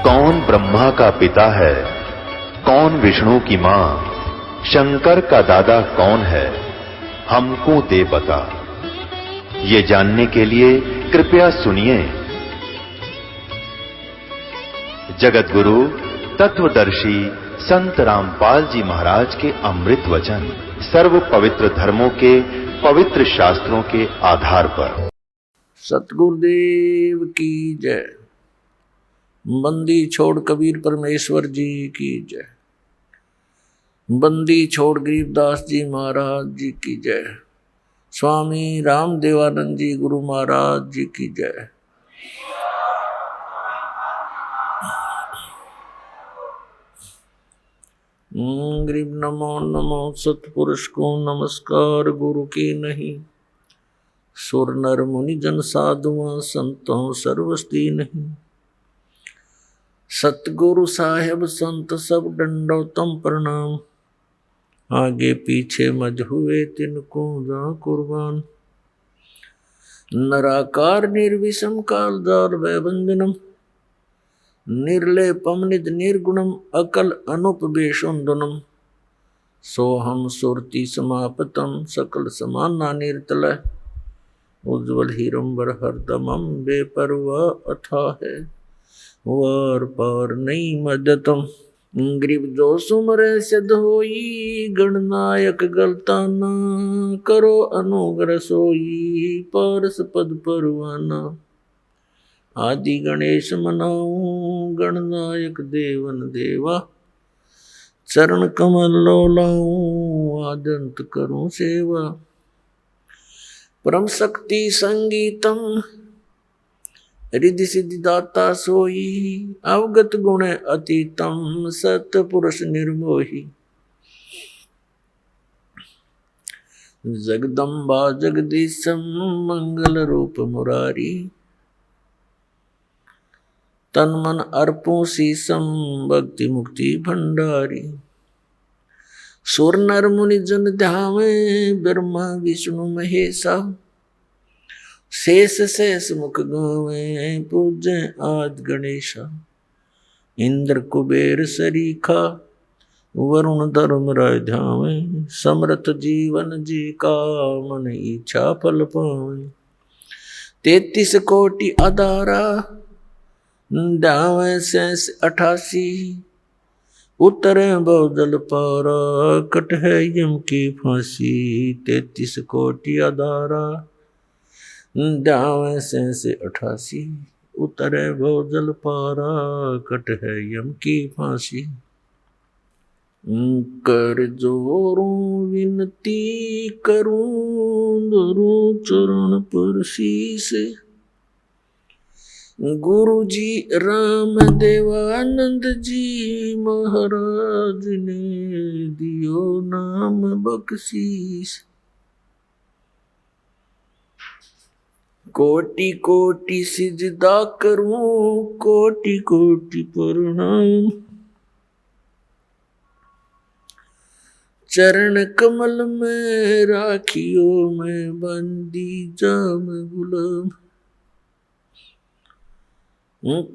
कौन ब्रह्मा का पिता है, कौन विष्णु की मां, शंकर का दादा कौन है, हमको दे बता। ये जानने के लिए कृपया सुनिए। जगत गुरु तत्वदर्शी संत रामपाल जी महाराज के अमृत वचन सर्व पवित्र धर्मों के पवित्र शास्त्रों के आधार पर। सतगुरुदेव की जय। बंदी छोड़ कबीर परमेश्वर जी की जय। बंदी छोड़ गरीबदास जी महाराज जी की जय। स्वामी रामदेवानंद जी गुरु महाराज जी की जय। गरीब नमो नमो सतपुरुष को नमस्कार गुरु की नहीं। सुर नर मुनि जन साधुआ संतों सर्वस्ती नहीं। सतगुरु साहेब संत सब दंडोतम प्रणाम। आगे पीछे मज हुए तिनको जा कुर्बान। नराकार निर्विषम कालजार वैबंजनम। निर्लेपम निज निर्गुणम अकल अनुपवेशुंदनम। सोहम सुरति समापतम सकल समाना निर्तल। उज्ज्वल हीरंबर हरदमम बेपरवाह अथा है। वार पार नहीं मदतम। ग्रीब जो सुमरे सिद्ध होई। गणनायक गलताना करो अनुग्रह सोई। पारस पद परवाना। आदि गणेश मनाऊं गणनायक देवन देवा। चरण कमल लो लाऊं आदंत करूं सेवा। परम शक्ति संगीतम रिद्धि सिद्धि दाता सोई। अवगत गुण अतीतम सतपुरुष निर्मोही। जगदम्बा जगदीशम मंगल रूप मुरारी। तन मन अर्पों शीसम भक्ति मुक्ति भंडारी। सुर नर मुनि जन ध्यावे ब्रह्मा विष्णु महेशा। शेष शेष मुख गावे पूजे आद गणेशा। इंद्र कुबेर सरीखा वरुण धर्म राय ध्यावे। समर्थ जीवन जी का मन इच्छा फल पावे। 33 कोटि अदारा ध्यावे शेष 88। उतरे बहुजल पारा कट है यम की फांसी। 33 कोटि अदारा ध्यावे शेष 88। उतरे बहुजल पारा कट है यम की फांसी। कर जोरूं विनती करूं धरूं चरण पर शीस। गुरु जी राम देवानंद जी महाराज ने दियो नाम बख्शीस। कोटि कोटि सिजदा करूं कोटि कोटि प्रणाम। चरण कमल में राखियो मैं बंदी जाम गुलाम।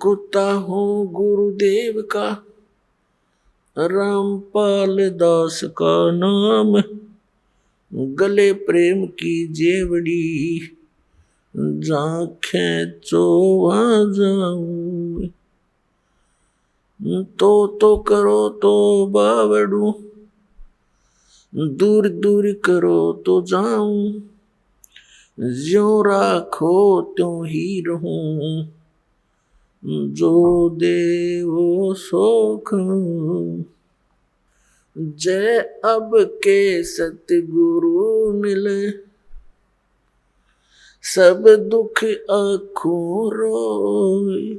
कुत्ता हूँ गुरुदेव का रामपाल दास का नाम। गले प्रेम की जेवड़ी जाखें चोवा जाऊं। तो करो तो बावड़ू दूर दूर करो तो जाऊं। ज्यों राखो त्यों ही रहूं जो देवो सोख। जय अब के सतगुरु मिले सब दुख आँखों रोए।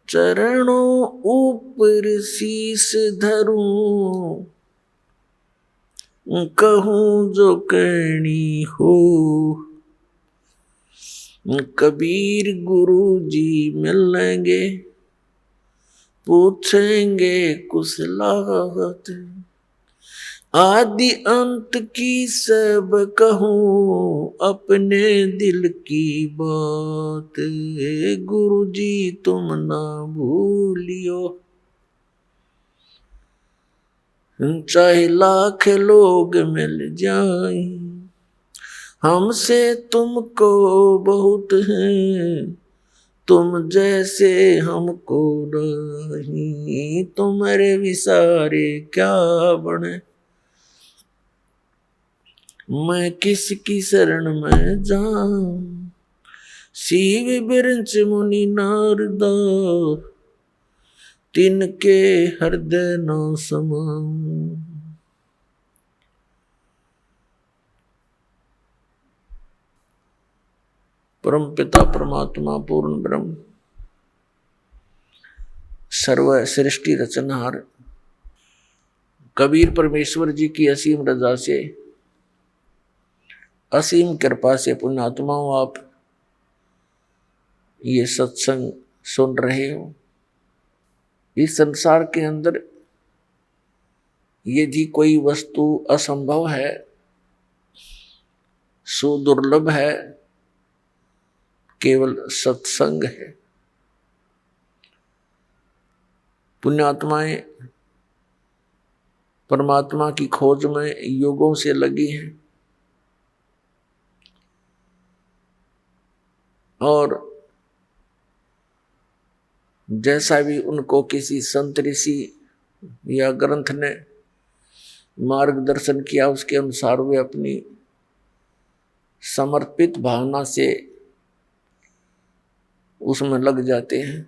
चरणों ऊपर शीस धरूं कहूं जो कहनी हो। कबीर गुरु जी मिलेंगे पूछेंगे कुशलाहत। आदि अंत की सब कहूँ अपने दिल की बात, गुरु जी तुम ना भूलियो, चाहे लाख लोग मिल जाए हमसे तुमको बहुत है, तुम जैसे हमको नहीं, तुम्हारे विसारे क्या बने, मैं किसकी शरण में जाऊं, शिव बिरंच मुनि नारदा, तिनके हृदय न समाऊं। परम पिता परमात्मा पूर्ण ब्रह्म सर्व सृष्टि रचनहार कबीर परमेश्वर जी की असीम रजा से, असीम कृपा से पुण्यात्माओं आप ये सत्संग सुन रहे हो। इस संसार के अंदर यदि कोई वस्तु असंभव है, सुदुर्लभ है, केवल सत्संग है। पुण्यात्माएं परमात्मा की खोज में युगों से लगी हैं और जैसा भी उनको किसी संत ऋषि या ग्रंथ ने मार्गदर्शन किया उसके अनुसार वे अपनी समर्पित भावना से उसमें लग जाते हैं।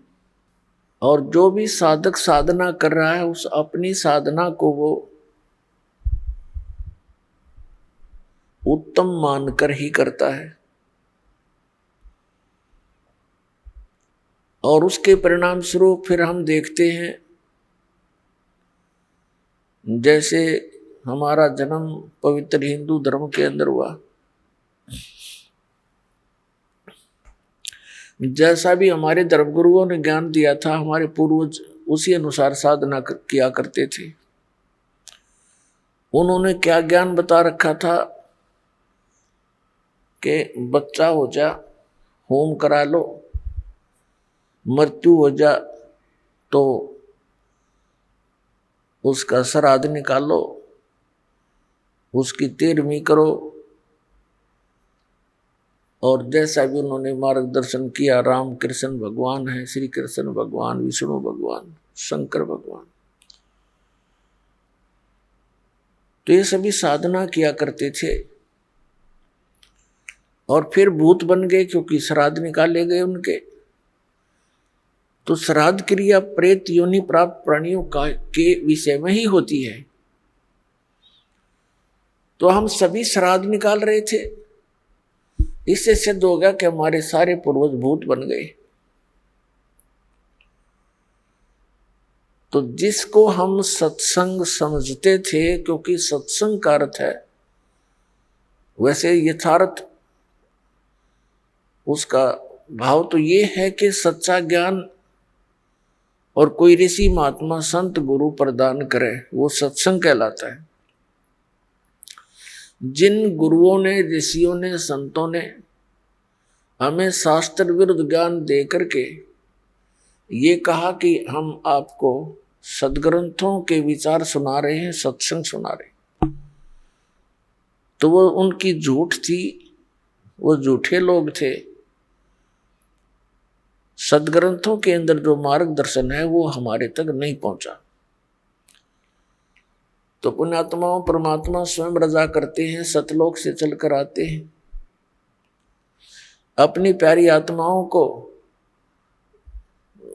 और जो भी साधक साधना कर रहा है उस अपनी साधना को वो उत्तम मानकर ही करता है और उसके परिणाम स्वरूप फिर हम देखते हैं जैसे हमारा जन्म पवित्र हिंदू धर्म के अंदर हुआ, जैसा भी हमारे धर्मगुरुओं ने ज्ञान दिया था हमारे पूर्वज उसी अनुसार साधना किया करते थे। उन्होंने क्या ज्ञान बता रखा था कि बच्चा हो जा होम करा लो, मृत्यु हो जा तो उसका श्राद्ध निकालो, उसकी 13वीं करो। और जैसा भी उन्होंने मार्गदर्शन किया, राम कृष्ण भगवान है, श्री कृष्ण भगवान, विष्णु भगवान, शंकर भगवान, तो ये सभी साधना किया करते थे और फिर भूत बन गए क्योंकि श्राद्ध निकाले गए उनके। तो श्राद्ध क्रिया प्रेत योनि प्राप्त प्राणियों का के विषय में ही होती है। तो हम सभी श्राद्ध निकाल रहे थे, इससे सिद्ध हो गया कि हमारे सारे पूर्वज भूत बन गए। तो जिसको हम सत्संग समझते थे, क्योंकि सत्संग का अर्थ है, वैसे यथार्थ उसका भाव तो ये है कि सच्चा ज्ञान और कोई ऋषि महात्मा संत गुरु प्रदान करे वो सत्संग कहलाता है। जिन गुरुओं ने, ऋषियों ने, संतों ने हमें शास्त्र विरुद्ध ज्ञान दे करके ये कहा कि हम आपको सदग्रंथों के विचार सुना रहे हैं, सत्संग सुना रहे हैं, तो वो उनकी झूठ थी, वो झूठे लोग थे। सदग्रंथों के अंदर जो मार्गदर्शन है वो हमारे तक नहीं पहुंचा। तो पुण्यात्माओं परमात्मा स्वयं रजा करते हैं, सतलोक से चलकर आते हैं, अपनी प्यारी आत्माओं को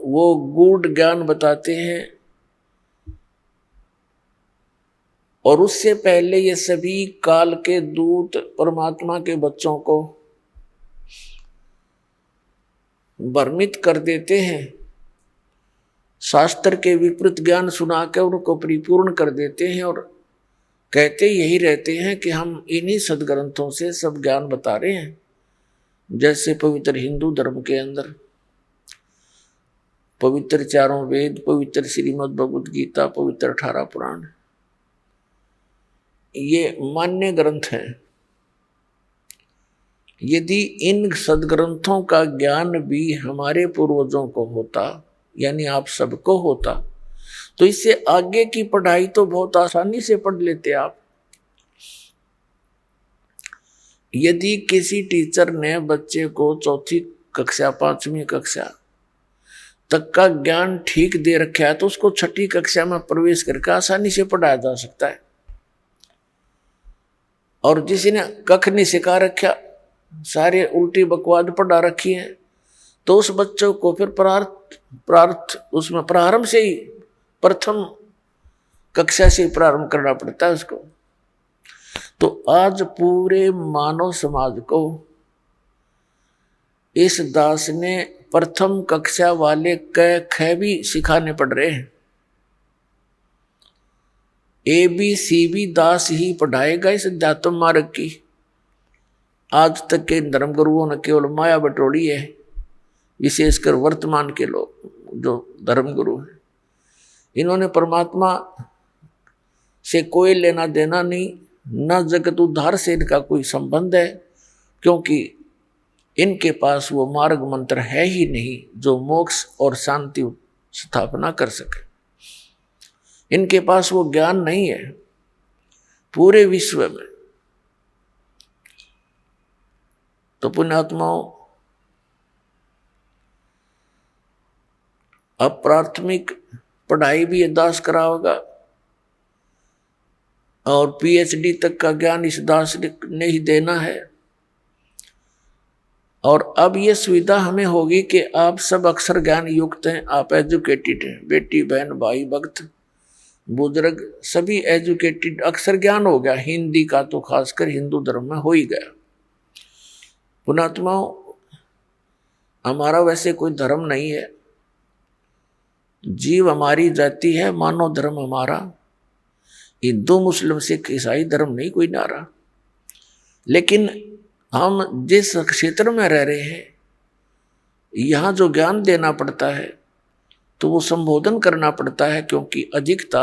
वो गूढ़ ज्ञान बताते हैं और उससे पहले ये सभी काल के दूत परमात्मा के बच्चों को भ्रमित कर देते हैं, शास्त्र के विपरीत ज्ञान सुना कर उनको परिपूर्ण कर देते हैं और कहते यही रहते हैं कि हम इन्हीं सदग्रंथों से सब ज्ञान बता रहे हैं। जैसे पवित्र हिंदू धर्म के अंदर पवित्र 4 वेद, पवित्र श्रीमद् भगवद गीता, पवित्र 18 पुराण, ये मान्य ग्रंथ हैं। यदि इन सदग्रंथों का ज्ञान भी हमारे पूर्वजों को होता, यानी आप सबको होता, तो इससे आगे की पढ़ाई तो बहुत आसानी से पढ़ लेते आप। यदि किसी टीचर ने बच्चे को चौथी कक्षा 5वीं कक्षा तक का ज्ञान ठीक दे रखा है तो उसको 6ठी कक्षा में प्रवेश करके आसानी से पढ़ाया जा सकता है। और जिसने कख नहीं सिखा रखा, सारे उल्टी बकवाद पढ़ा रखी है, तो उस बच्चों को फिर उसमें प्रारंभ से ही प्रथम कक्षा से प्रारंभ करना पड़ता है उसको। तो आज पूरे मानव समाज को इस दास ने प्रथम कक्षा वाले क ख भी सिखाने पड़ रहे हैं। ABCD दास ही पढ़ाएगा इस अध्यात्म मार्ग की। आज तक के धर्म गुरुओं ने केवल माया बटोरी है, विशेषकर वर्तमान के लोग जो धर्म गुरु हैं, इन्होंने परमात्मा से कोई लेना देना नहीं, न जगत उद्धार से इनका कोई संबंध है, क्योंकि इनके पास वो मार्ग मंत्र है ही नहीं जो मोक्ष और शांति स्थापना कर सके। इनके पास वो ज्ञान नहीं है पूरे विश्व में। तो पुण्यात्माओं, अब प्राथमिक पढ़ाई भी दास करा होगा और PhD तक का ज्ञान इस दास ने ही देना है। और अब ये सुविधा हमें होगी कि आप सब अक्षर ज्ञान युक्त हैं, आप एजुकेटेड हैं, बेटी बहन भाई भक्त बुजुर्ग सभी एजुकेटेड, अक्षर ज्ञान हो गया। हिंदी का तो खासकर हिंदू धर्म में हो ही गया। पुणात्माओं, हमारा वैसे कोई धर्म नहीं है, जीव हमारी जाति है, मानव धर्म हमारा, हिंदू मुस्लिम सिख ईसाई धर्म नहीं कोई नारा। लेकिन हम जिस क्षेत्र में रह रहे हैं, यहाँ जो ज्ञान देना पड़ता है तो वो संबोधन करना पड़ता है, क्योंकि अधिकता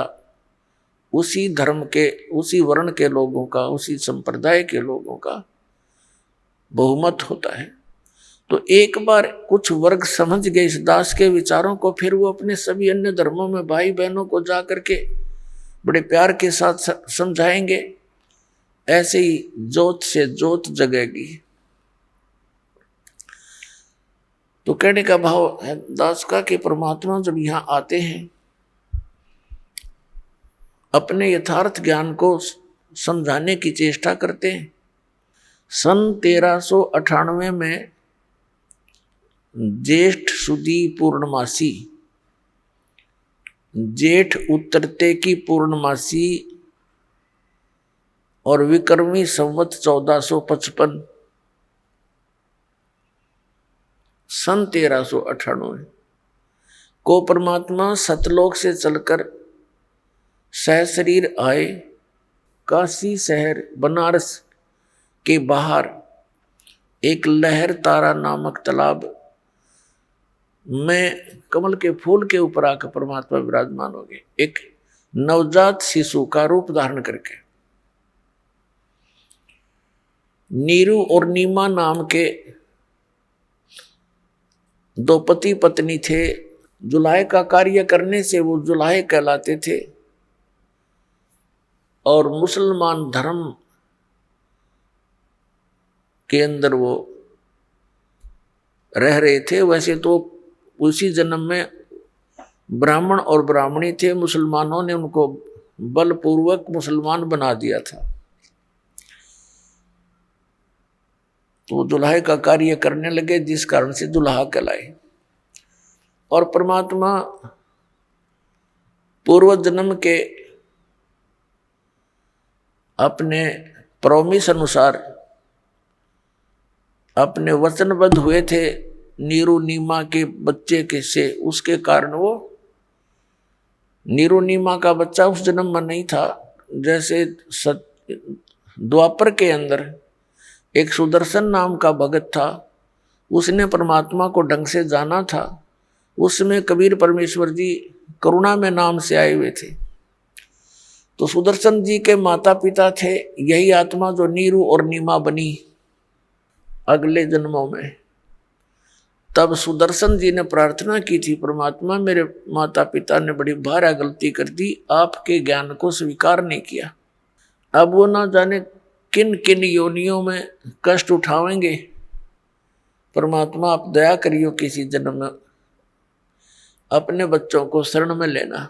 उसी धर्म के, उसी वर्ण के लोगों का, उसी संप्रदाय के लोगों का बहुमत होता है। तो एक बार कुछ वर्ग समझ गए इस दास के विचारों को, फिर वो अपने सभी अन्य धर्मों में भाई बहनों को जा करके बड़े प्यार के साथ समझाएंगे। ऐसे ही जोत से जोत जगेगी। तो कहने का भाव है दास का कि परमात्मा जब यहाँ आते हैं, अपने यथार्थ ज्ञान को समझाने की चेष्टा करते हैं। सन 1398 में ज्येष्ठ सुदी पूर्णमासी, जेठ उतरते की पूर्णमासी और विक्रमी संवत 1455, सन 1398 को परमात्मा सतलोक से चलकर सहशरीर आए। काशी शहर बनारस के बाहर एक लहर तारा नामक तालाब में कमल के फूल के ऊपर आकर परमात्मा विराजमान हो गए, एक नवजात शिशु का रूप धारण करके। नीरू और नीमा नाम के दो पति पत्नी थे। जुलाहे का कार्य करने से वो जुलाहे कहलाते थे और मुसलमान धर्म के अंदर वो रह रहे थे। वैसे तो उसी जन्म में ब्राह्मण और ब्राह्मणी थे, मुसलमानों ने उनको बलपूर्वक मुसलमान बना दिया था। तो दुल्हे का कार्य करने लगे, जिस कारण से दुल्हा कहलाए। और परमात्मा पूर्व जन्म के अपने प्रॉमिस अनुसार अपने वचनबद्ध हुए थे नीरू नीमा के बच्चे के से, उसके कारण वो नीरू नीमा का बच्चा उस जन्म में नहीं था। जैसे द्वापर के अंदर एक सुदर्शन नाम का भगत था, उसने परमात्मा को ढंग से जाना था। उसमें कबीर परमेश्वर जी करुणा में नाम से आए हुए थे। तो सुदर्शन जी के माता पिता थे यही आत्मा जो नीरू और नीमा बनी अगले जन्मों में। तब सुदर्शन जी ने प्रार्थना की थी, परमात्मा मेरे माता पिता ने बड़ी भारी गलती कर दी, आपके ज्ञान को स्वीकार नहीं किया। अब वो ना जाने किन किन योनियों में कष्ट उठावेंगे। परमात्मा आप दया करियो, किसी जन्म में अपने बच्चों को शरण में लेना।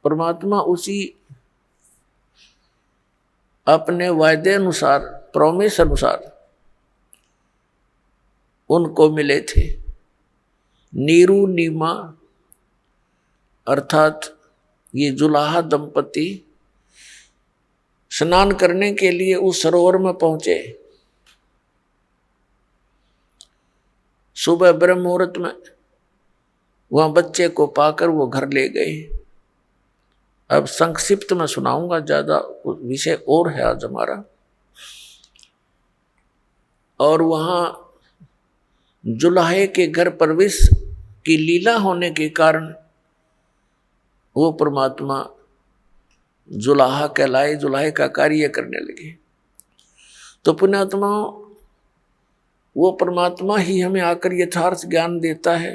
परमात्मा उसी अपने वायदे अनुसार, प्रॉमिस अनुसार उनको मिले थे। नीरू नीमा अर्थात ये जुलाहा दंपति स्नान करने के लिए उस सरोवर में पहुंचे। सुबह ब्रह्म मुहूर्त में वहां बच्चे को पाकर वो घर ले गए। अब संक्षिप्त में सुनाऊंगा, ज्यादा विषय और है आज हमारा। और वहां जुलाहे के घर प्रवेश की लीला होने के कारण वो परमात्मा जुलाहा कहलाए, जुलाहे का कार्य करने लगे। तो पुण्यात्मा वो परमात्मा ही हमें आकर यथार्थ ज्ञान देता है।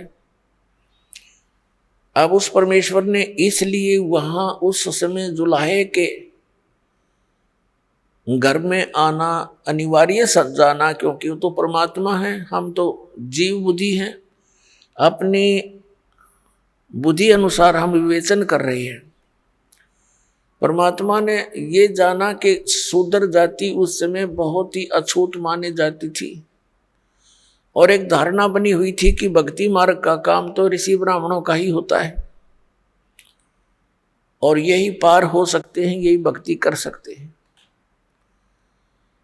अब उस परमेश्वर ने इसलिए वहां उस समय जुलाहे के घर में आना अनिवार्य जाना, क्योंकि वो तो परमात्मा है, हम तो जीव बुद्धि हैं, अपनी बुद्धि अनुसार हम विवेचन कर रहे हैं। परमात्मा ने ये जाना कि शूद्र जाति उस समय बहुत ही अछूत मानी जाती थी और एक धारणा बनी हुई थी कि भक्ति मार्ग का काम तो ऋषि ब्राह्मणों का ही होता है और यही पार हो सकते हैं, यही भक्ति कर सकते हैं।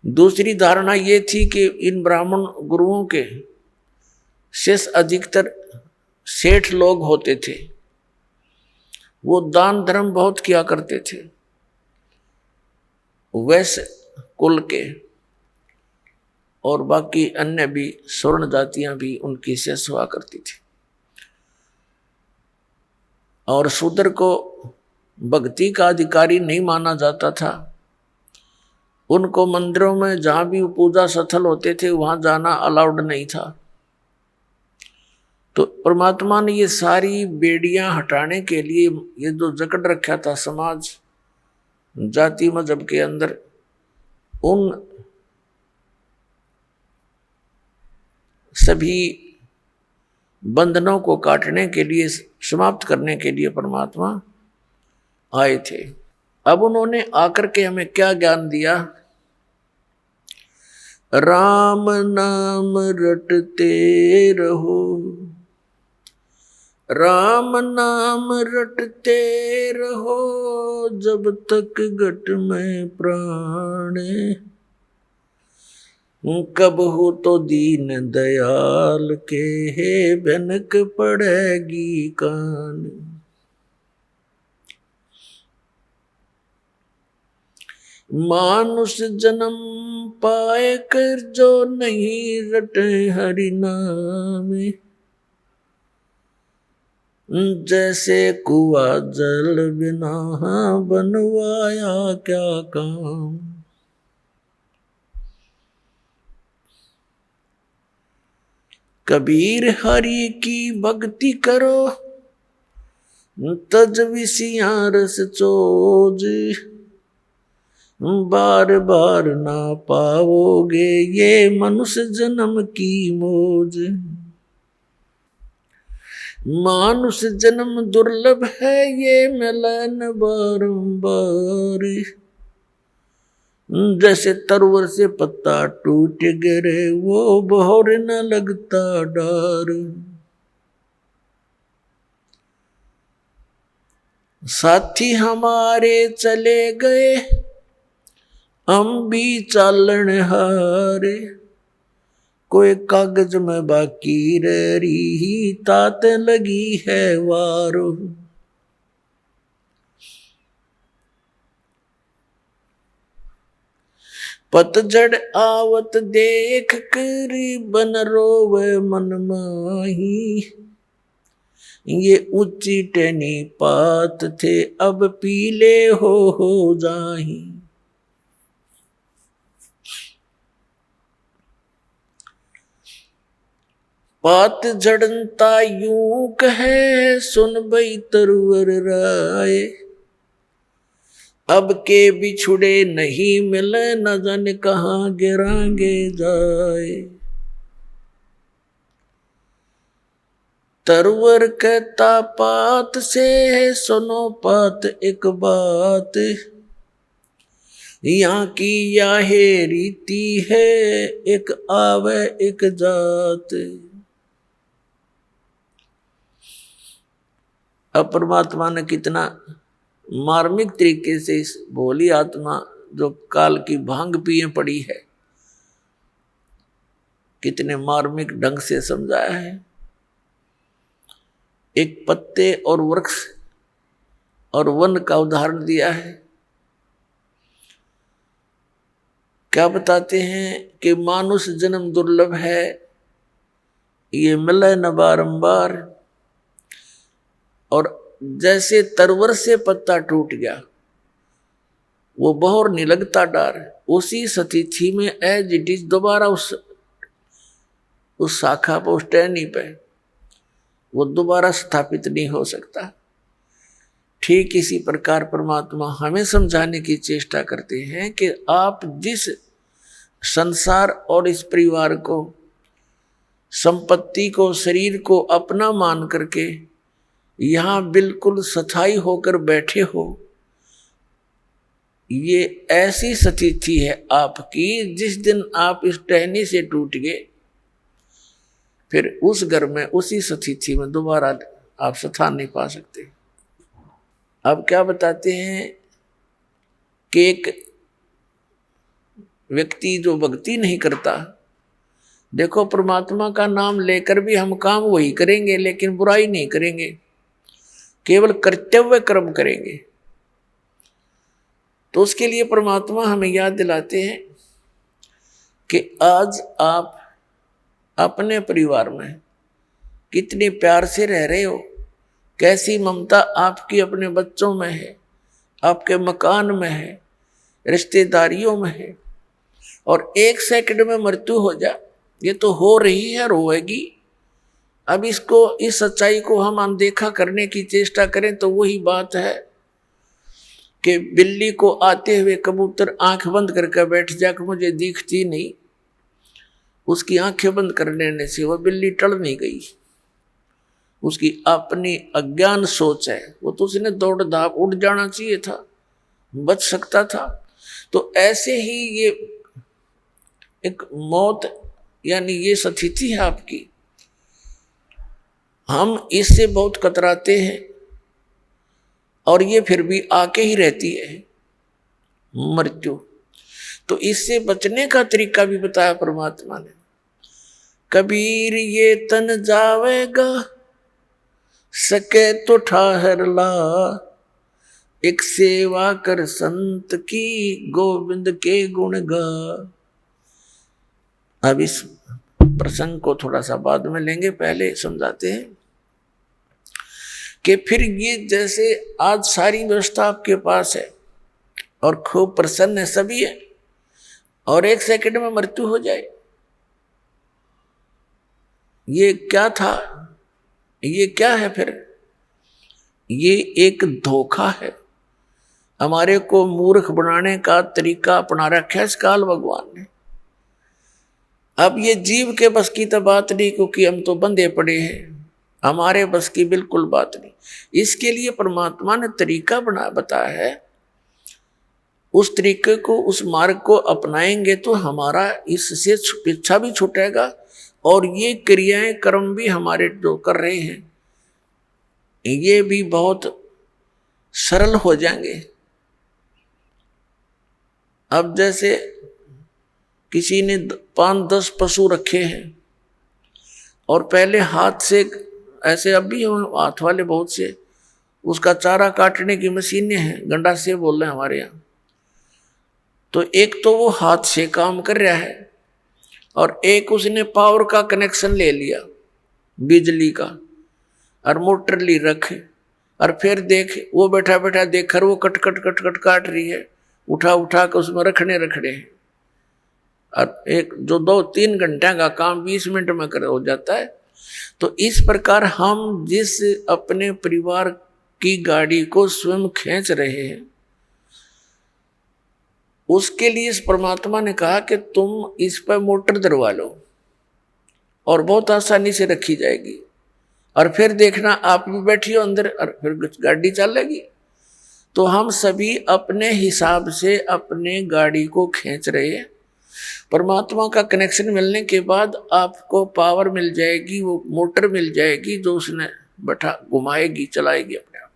दूसरी धारणा ये थी कि इन ब्राह्मण गुरुओं के शेष अधिकतर सेठ लोग होते थे, वो दान धर्म बहुत किया करते थे, वैश्य कुल के, और बाकी अन्य भी स्वर्ण जातियां भी उनकी शेष हुआ करती थी। और शूद्र को भक्ति का अधिकारी नहीं माना जाता था। उनको मंदिरों में जहां भी पूजा स्थल होते थे वहां जाना अलाउड नहीं था। तो परमात्मा ने ये सारी बेड़ियां हटाने के लिए, ये जो जकड़ रखा था समाज जाति मजहब के अंदर, उन सभी बंधनों को काटने के लिए, समाप्त करने के लिए परमात्मा आए थे। अब उन्होंने आकर के हमें क्या ज्ञान दिया? राम नाम रटते रहो, राम नाम रटते रहो, जब तक घट में प्राण, कब हो तो दीन दयाल के भनक पड़ेगी कान। मानुष जन्म पाए कर जो नहीं रटे हरि नाम, जैसे कुआ जल बिना बनवाया क्या काम। कबीर हरि की भक्ति करो, तज विषियां रस चोज, बार बार ना पाओगे ये मनुष्य जन्म की मौज। मानुष जन्म दुर्लभ है ये मिलन बारंबार, जैसे तरवर से पत्ता टूट गिरे वो बहोर न लगता डार। साथी हमारे चले गए हम भी चालन हारे, कोई कागज में बाकी रही तात लगी है वारो। पतझड़ आवत देख कर बन रोवे मन माही, ये ऊंची टहनी पात थे, अब पीले हो जाही। पात झड़नता यूं कहे, सुन बई तरवर राय। अब के बिछुड़े नहीं मिले, न जाने कहाँ गिरांगे जाए। तरवर कहता पात से, सुनो पात एक बात। यहाँ की याहे रीति है, एक आवे एक जात। अब परमात्मा ने कितना मार्मिक तरीके से इस भोली आत्मा जो काल की भांग पिए पड़ी है, कितने मार्मिक ढंग से समझाया है। एक पत्ते और वृक्ष और वन का उदाहरण दिया है। क्या बताते हैं कि मानुष जन्म दुर्लभ है, ये मिले न बारंबार। और जैसे तरवर से पत्ता टूट गया, वो बहोर नहीं लगता डार, उसी स्थिति में एज इट इज दोबारा उस शाखा पर, उस टहनी पे वो दोबारा स्थापित नहीं हो सकता। ठीक इसी प्रकार परमात्मा हमें समझाने की चेष्टा करते हैं कि आप जिस संसार और इस परिवार को, संपत्ति को, शरीर को अपना मान करके यहाँ बिल्कुल स्थायी होकर बैठे हो, ये ऐसी स्थिति है आपकी, जिस दिन आप इस टहनी से टूट गए, फिर उस घर में, उसी स्थिति में दोबारा आप स्थान नहीं पा सकते। अब क्या बताते हैं कि एक व्यक्ति जो भक्ति नहीं करता, देखो परमात्मा का नाम लेकर भी हम काम वही करेंगे, लेकिन बुराई नहीं करेंगे, केवल कर्तव्य कर्म करेंगे। तो उसके लिए परमात्मा हमें याद दिलाते हैं कि आज आप अपने परिवार में कितने प्यार से रह रहे हो, कैसी ममता आपकी अपने बच्चों में है, आपके मकान में है, रिश्तेदारियों में है। और एक सेकंड में मृत्यु हो जाए, ये तो हो रही है, रोएगी। अब इसको, इस सच्चाई को हम अनदेखा करने की चेष्टा करें तो वही बात है कि बिल्ली को आते हुए कबूतर आंख बंद करके बैठ जाकर मुझे दिखती नहीं, उसकी आंखें बंद कर लेने से वह बिल्ली टल नहीं गई। उसकी अपनी अज्ञान सोच है, वो तो उसने दौड़ धाप उड़ जाना चाहिए था, बच सकता था। तो ऐसे ही ये एक मौत यानी ये स्थिति है आपकी, हम इससे बहुत कतराते हैं और ये फिर भी आके ही रहती है मृत्यु। तो इससे बचने का तरीका भी बताया परमात्मा ने। कबीर ये तन जावेगा, सके तो ठहर ला, एक सेवा कर संत की, गोविंद के गुण गा। अब इस प्रसंग को थोड़ा सा बाद में लेंगे, पहले समझाते हैं कि फिर ये जैसे आज सारी व्यवस्था आपके पास है और खूब प्रसन्न है, सभी है, और एक सेकंड में मृत्यु हो जाए, ये क्या था, ये क्या है? फिर ये एक धोखा है, हमारे को मूर्ख बनाने का तरीका अपना रखा है इस काल भगवान ने। अब ये जीव के बस की तो बात नहीं, क्योंकि हम तो बंधे पड़े हैं, हमारे बस की बिल्कुल बात नहीं। इसके लिए परमात्मा ने तरीका बताया है, उस तरीके को, उस मार्ग को अपनाएंगे तो हमारा इससे पीछा भी छूटेगा और ये क्रियाएं कर्म भी हमारे जो कर रहे हैं ये भी बहुत सरल हो जाएंगे। अब जैसे किसी ने 5-10 पशु रखे हैं और पहले हाथ से, ऐसे अब भी हाथ वाले बहुत से, उसका चारा काटने की मशीनें हैं, गंडा से बोल रहे हैं हमारे यहाँ। तो एक तो वो हाथ से काम कर रहा है और एक उसने पावर का कनेक्शन ले लिया, बिजली का। और मोटर ली रख, और फिर देख वो बैठा बैठा देख कर वो कट कट कट कट काट रही है, उठा उठा कर उसमें रखने हैं। और एक जो 2-3 घंटे का काम 20 मिनट में कर हो जाता है। तो इस प्रकार हम जिस अपने परिवार की गाड़ी को स्वयं खींच रहे हैं, उसके लिए इस परमात्मा ने कहा कि तुम इस पर मोटर दरवा लो और बहुत आसानी से रखी जाएगी, और फिर देखना आप भी बैठियो अंदर और फिर गाड़ी चलेगी। तो हम सभी अपने हिसाब से अपने गाड़ी को खींच रहे हैं। परमात्मा का कनेक्शन मिलने के बाद आपको पावर मिल जाएगी, वो मोटर मिल जाएगी जो उसने बैठा घुमाएगी, चलाएगी अपने आप।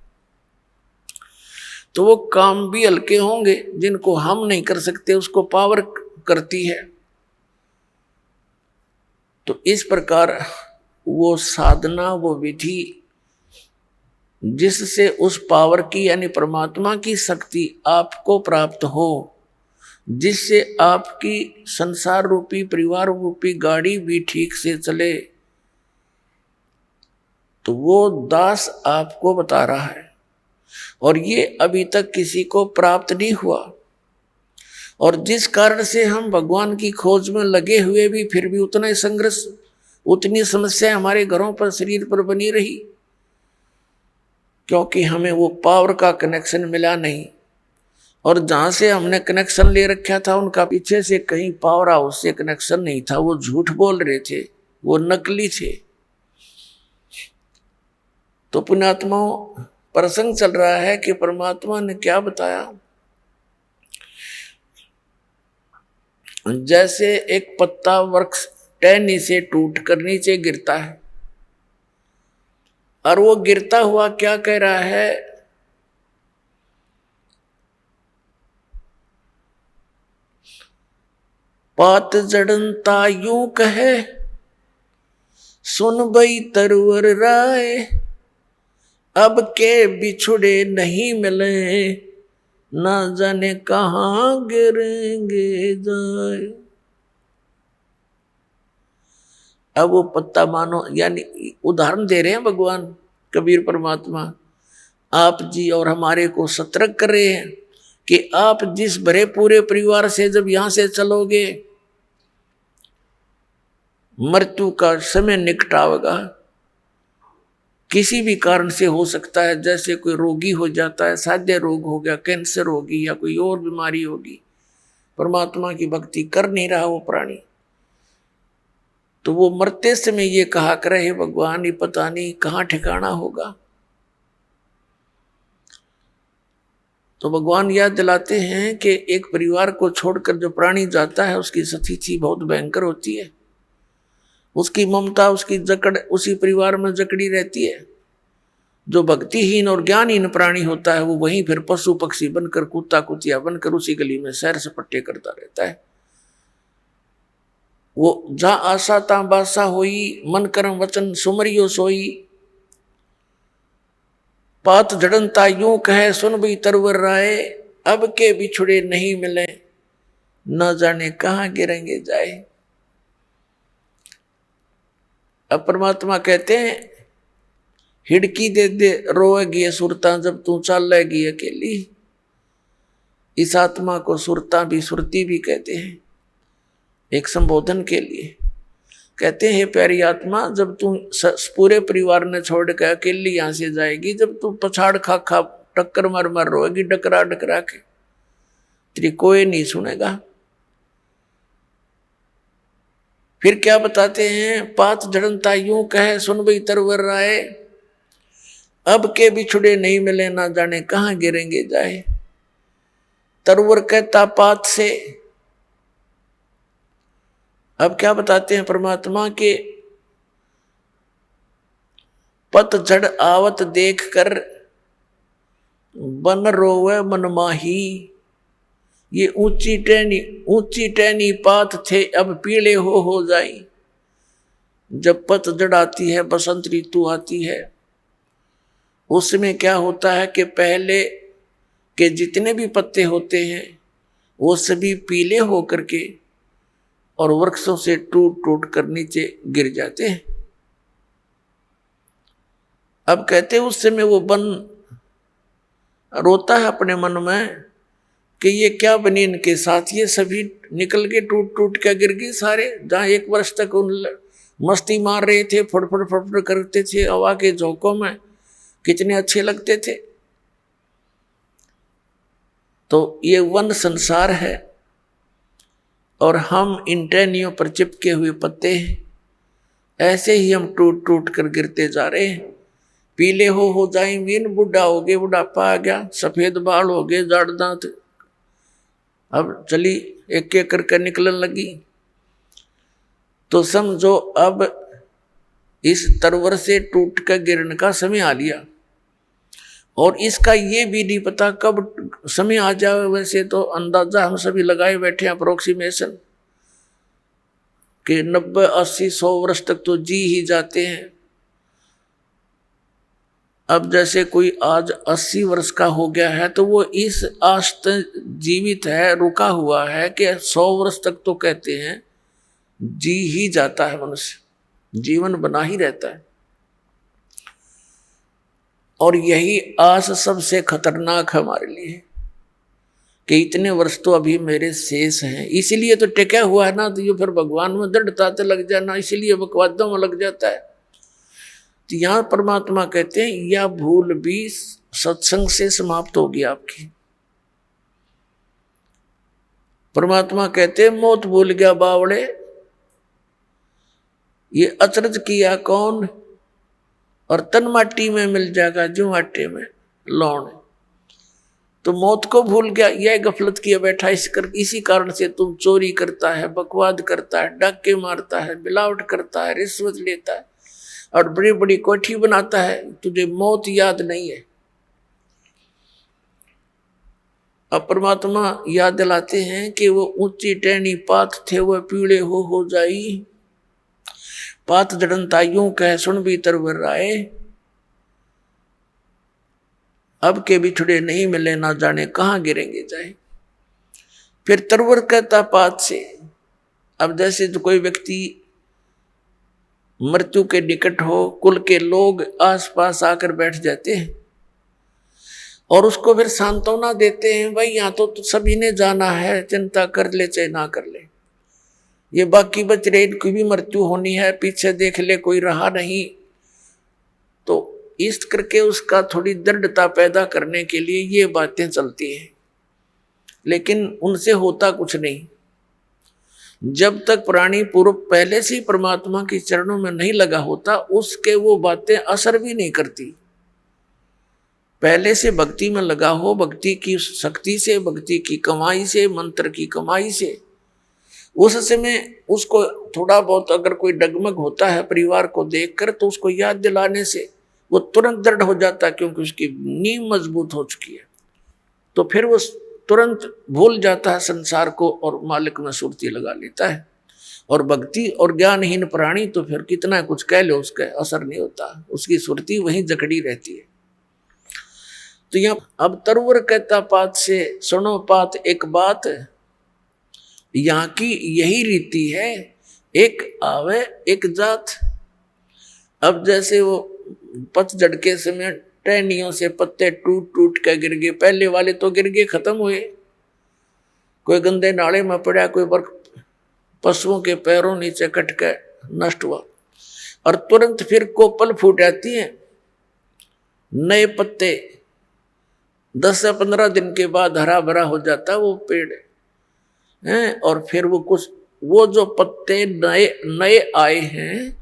तो वो काम भी हल्के होंगे जिनको हम नहीं कर सकते, उसको पावर करती है। तो इस प्रकार वो साधना, वो विधि जिससे उस पावर की यानी परमात्मा की शक्ति आपको प्राप्त हो, जिससे आपकी संसार रूपी परिवार रूपी गाड़ी भी ठीक से चले, तो वो दास आपको बता रहा है। और ये अभी तक किसी को प्राप्त नहीं हुआ, और जिस कारण से हम भगवान की खोज में लगे हुए भी फिर भी उतना ही संघर्ष, उतनी समस्या हमारे घरों पर, शरीर पर बनी रही, क्योंकि हमें वो पावर का कनेक्शन मिला नहीं। और जहां से हमने कनेक्शन ले रखा था उनका पीछे से कहीं पावर हाउस से कनेक्शन नहीं था, वो झूठ बोल रहे थे, वो नकली थे। तो पुण्यात्माओं, प्रसंग चल रहा है कि परमात्मा ने क्या बताया। जैसे एक पत्ता वृक्ष टहनी से टूट कर नीचे गिरता है, और वो गिरता हुआ क्या कह रहा है, पात जड़नता यूं कहे, सुन बई तरवर राय, अब के बिछुड़े नहीं मिले, ना जाने कहां गिरेंगे जाए। अब वो पत्ता मानो, यानी उदाहरण दे रहे हैं भगवान कबीर परमात्मा, आप जी और हमारे को सतर्क कर रहे हैं कि आप जिस भरे पूरे परिवार से जब यहां से चलोगे, मृत्यु का समय निकट आवेगा। किसी भी कारण से हो सकता है, जैसे कोई रोगी हो जाता है, साध्य रोग हो गया, कैंसर होगी या कोई और बीमारी होगी, परमात्मा की भक्ति कर नहीं रहा वो प्राणी, तो वो मरते समय ये कहा करे, हे भगवान ये पता नहीं कहाँ ठिकाना होगा। तो भगवान याद दिलाते हैं कि एक परिवार को छोड़कर जो प्राणी जाता है उसकी स्थिति बहुत भयंकर होती है, उसकी ममता, उसकी जकड़ उसी परिवार में जकड़ी रहती है। जो भक्तिहीन और ज्ञानहीन प्राणी होता है वो वहीं फिर पशु पक्षी बनकर, कुत्ता कुतिया बनकर उसी गली में सैर सपट्टे करता रहता है। वो जा आशा ता बासा होई, मन करम वचन सुमरियो सोई, पात जड़नता यूं कहे, सुन भी तरवर राय, अब के बिछुड़े नहीं मिले, न जाने कहां गिरेंगे जाए। अब परमात्मा कहते हैं, हिड़की दे दे रोएगी सुरता, जब तू चल लेगी अकेली। इस आत्मा को सुरता भी, सुरती भी कहते हैं, एक संबोधन के लिए। कहते हैं प्यारी आत्मा, जब तू पूरे परिवार ने छोड़ के अकेली यहां से जाएगी, जब तू पछाड़ खा खा टक्कर मार मार रोएगी, डकरा डकरा के, तेरी कोई नहीं सुनेगा। फिर क्या बताते हैं, पात जड़नता यूं कहे, सुन बई तरवर राय, अब के बिछुड़े नहीं मिले, ना जाने कहां गिरेंगे जाए। तरवर कहता पात से। अब क्या बताते हैं परमात्मा के, पतझड़ आवत देख कर बन रोवे मन माही, ये ऊंची टहनी पात थे, अब पीले हो जाई। जब पतझड़ आती है, बसंत ऋतु आती है, उसमें क्या होता है कि पहले के जितने भी पत्ते होते हैं वो सभी पीले होकर के और वृक्षों से टूट टूट कर नीचे गिर जाते हैं। अब कहते उस समय वो वन रोता है अपने मन में कि ये क्या बनी इनके साथ, ये सभी निकल के टूट टूट के गिर गए सारे। जहाँ 1 वर्ष तक उन मस्ती मार रहे थे, फड़फड़ फड़फड़ करते थे हवा के झोंकों में, कितने अच्छे लगते थे। तो ये वन संसार है और हम इन टहनियों पर चिपके हुए पत्ते हैं। ऐसे ही हम टूट टूट कर गिरते जा रहे हैं। पीले हो जाए मीन, बुढ़ा हो गए, बुढ़ापा आ गया, सफेद बाल हो गए, जाड़ दांत, अब चली एक एक करके निकलने लगी। तो समझो अब इस तरवर से टूट कर गिरने का समय आ लिया और इसका ये भी नहीं पता कब समय आ जाए। वैसे तो अंदाजा हम सभी लगाए बैठे हैं, अप्रोक्सीमेशन, कि 90, 80, 100 वर्ष तक तो जी ही जाते हैं। अब जैसे कोई आज 80 वर्ष का हो गया है तो वो इस आश तक जीवित है, रुका हुआ है कि 100 वर्ष तक तो कहते हैं जी ही जाता है, मनुष्य जीवन बना ही रहता है। और यही आस सबसे खतरनाक हमारे लिए कि इतने वर्ष तो अभी मेरे शेष हैं, इसीलिए तो टिका हुआ है ना। तो ये फिर भगवान में दृढ़ता तो लग जाना, इसीलिए बकवादों में लग जाता है। तो यहाँ परमात्मा कहते हैं यह भूल भी सत्संग से समाप्त होगी आपकी। परमात्मा कहते हैं मौत भूल गया बावड़े, ये अचरज किया कौन, और तन माटी में मिल जाएगा जो आटे में लौण। तो मौत को भूल गया, यह गफलत किया बैठा। इसी कारण से तुम चोरी करता है, बकवाद करता है, डाके मारता है, मिलावट करता है, रिश्वत लेता है और बड़ी बड़ी कोठी बनाता है, तुझे मौत याद नहीं है। अब परमात्मा याद दिलाते हैं कि वो ऊंची टहनी पात थे वह पीड़े हो जाई, पात जड़नता यूं कह सुन भी तरवर राय, अब के बिछड़े नहीं मिले ना जाने कहाँ गिरेंगे जाए। फिर तरवर कहता पात से। अब जैसे तो कोई व्यक्ति मृत्यु के निकट हो, कुल के लोग आसपास आकर बैठ जाते हैं और उसको फिर सांत्वना देते हैं, भाई यहाँ तो सभी ने जाना है, चिंता कर ले चाहे ना कर ले, ये बाकी बच रहे इनकी भी मृत्यु होनी है, पीछे देख ले कोई रहा नहीं। तो इस करके उसका थोड़ी दृढ़ता पैदा करने के लिए ये बातें चलती हैं, लेकिन उनसे होता कुछ नहीं। जब तक प्राणी पूर्व पहले से ही परमात्मा के चरणों में नहीं लगा होता, उसके वो बातें असर भी नहीं करती। पहले से भक्ति में लगा हो, भक्ति की शक्ति से, भक्ति की कमाई से, मंत्र की कमाई से, उस समय उसको थोड़ा बहुत अगर कोई डगमग होता है परिवार को देखकर, तो उसको याद दिलाने से वो तुरंत दृढ़ हो जाता है, क्योंकि उसकी नींव मजबूत हो चुकी है। तो फिर वो तुरंत भूल जाता है संसार को और मालिक में सुरती लगा लेता है। और भक्ति और ज्ञानहीन प्राणी तो फिर कितना कुछ कह लो, उसका असर नहीं होता, उसकी सुरती वहीं जकड़ी रहती है। तो यहाँ अब तरवर कहता पात से, सुनो पात एक बात, यहाँ की यही रीति है, एक आवे एक जात। अब जैसे वो पतझड़ के समय टहनियों से पत्ते टूट टूट के गिर गए, पहले वाले तो गिर गए, खत्म हुए, कोई गंदे नाले में पड़ा, कोई पशुओं के पैरों नीचे कट के नष्ट हुआ, और तुरंत फिर कोपल फूट आती है, नए पत्ते 10 से 15 दिन के बाद हरा भरा हो जाता है वो पेड़ हैं। और फिर वो कुछ वो जो पत्ते नए नए आए हैं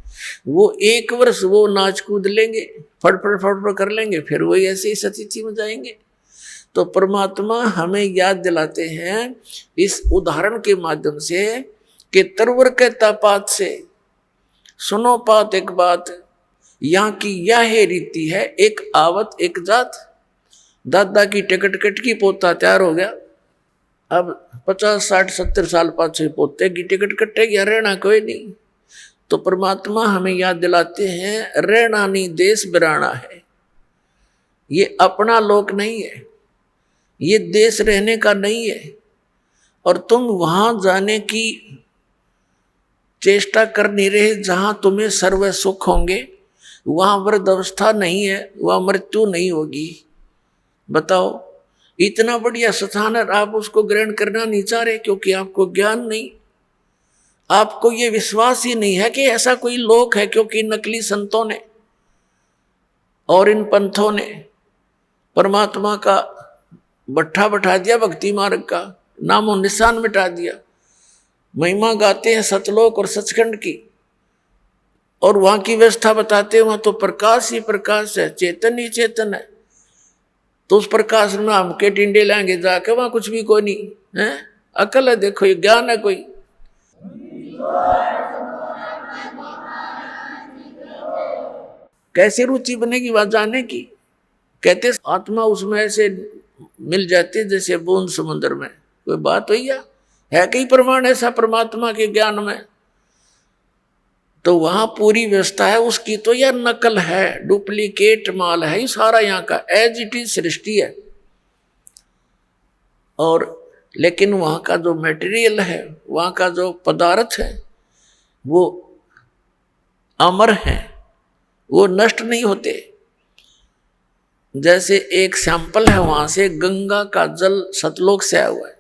वो 1 वर्ष वो नाच कूद लेंगे, फड़फड़ फड़फड़ कर लेंगे, फिर वही ऐसे ही सतिथि में जाएंगे। तो परमात्मा हमें याद दिलाते हैं इस उदाहरण के माध्यम से कि तरवर कहता पात से, सुनो पात एक बात, यहाँ की यह रीति है, एक आवत एक जात। दादा की टिकट कट की, पोता तैयार हो गया, अब 50, 60, 70 साल पाछे पोते की टिकट कटेगी, रहना कोई नहीं। तो परमात्मा हमें याद दिलाते हैं रहना नहीं देश बिराना है, ये अपना लोक नहीं है, ये देश रहने का नहीं है, और तुम वहां जाने की चेष्टा कर नहीं रहे जहां तुम्हें सर्व सुख होंगे, वहां वृद्ध अवस्था नहीं है, वहां मृत्यु नहीं होगी। बताओ, इतना बढ़िया स्थान है, आप उसको ग्रहण करना नहीं चाह रहे क्योंकि आपको ज्ञान नहीं, आपको ये विश्वास ही नहीं है कि ऐसा कोई लोक है। क्योंकि नकली संतों ने और इन पंथों ने परमात्मा का भट्ठा बैठा दिया, भक्ति मार्ग का नामो निशान मिटा दिया। महिमा गाते हैं सतलोक और सचखंड की, और वहां की व्यवस्था बताते हैं वहां तो प्रकाश ही प्रकाश है, चेतन ही चेतन है। तो उस प्रकाश में हम के टिंडे लाएंगे जाके, वहां कुछ भी कोई नहीं है। अकल है, देखो ये ज्ञान है कोई। कैसे रुचि बनेगी वहां जाने की? कहते आत्मा उसमें ऐसे मिल जाती है जैसे बूंद समुद्र में। कोई बात हुई है कई प्रमाण ऐसा परमात्मा के ज्ञान में? तो वहां पूरी व्यवस्था है उसकी, तो यह नकल है, डुप्लीकेट माल है ये सारा यहाँ का, एज इट इज सृष्टि है। और लेकिन वहां का जो मटेरियल है, वहां का जो पदार्थ है, वो अमर है, वो नष्ट नहीं होते। जैसे एक सैंपल है वहां से, गंगा का जल सतलोक से आया हुआ है।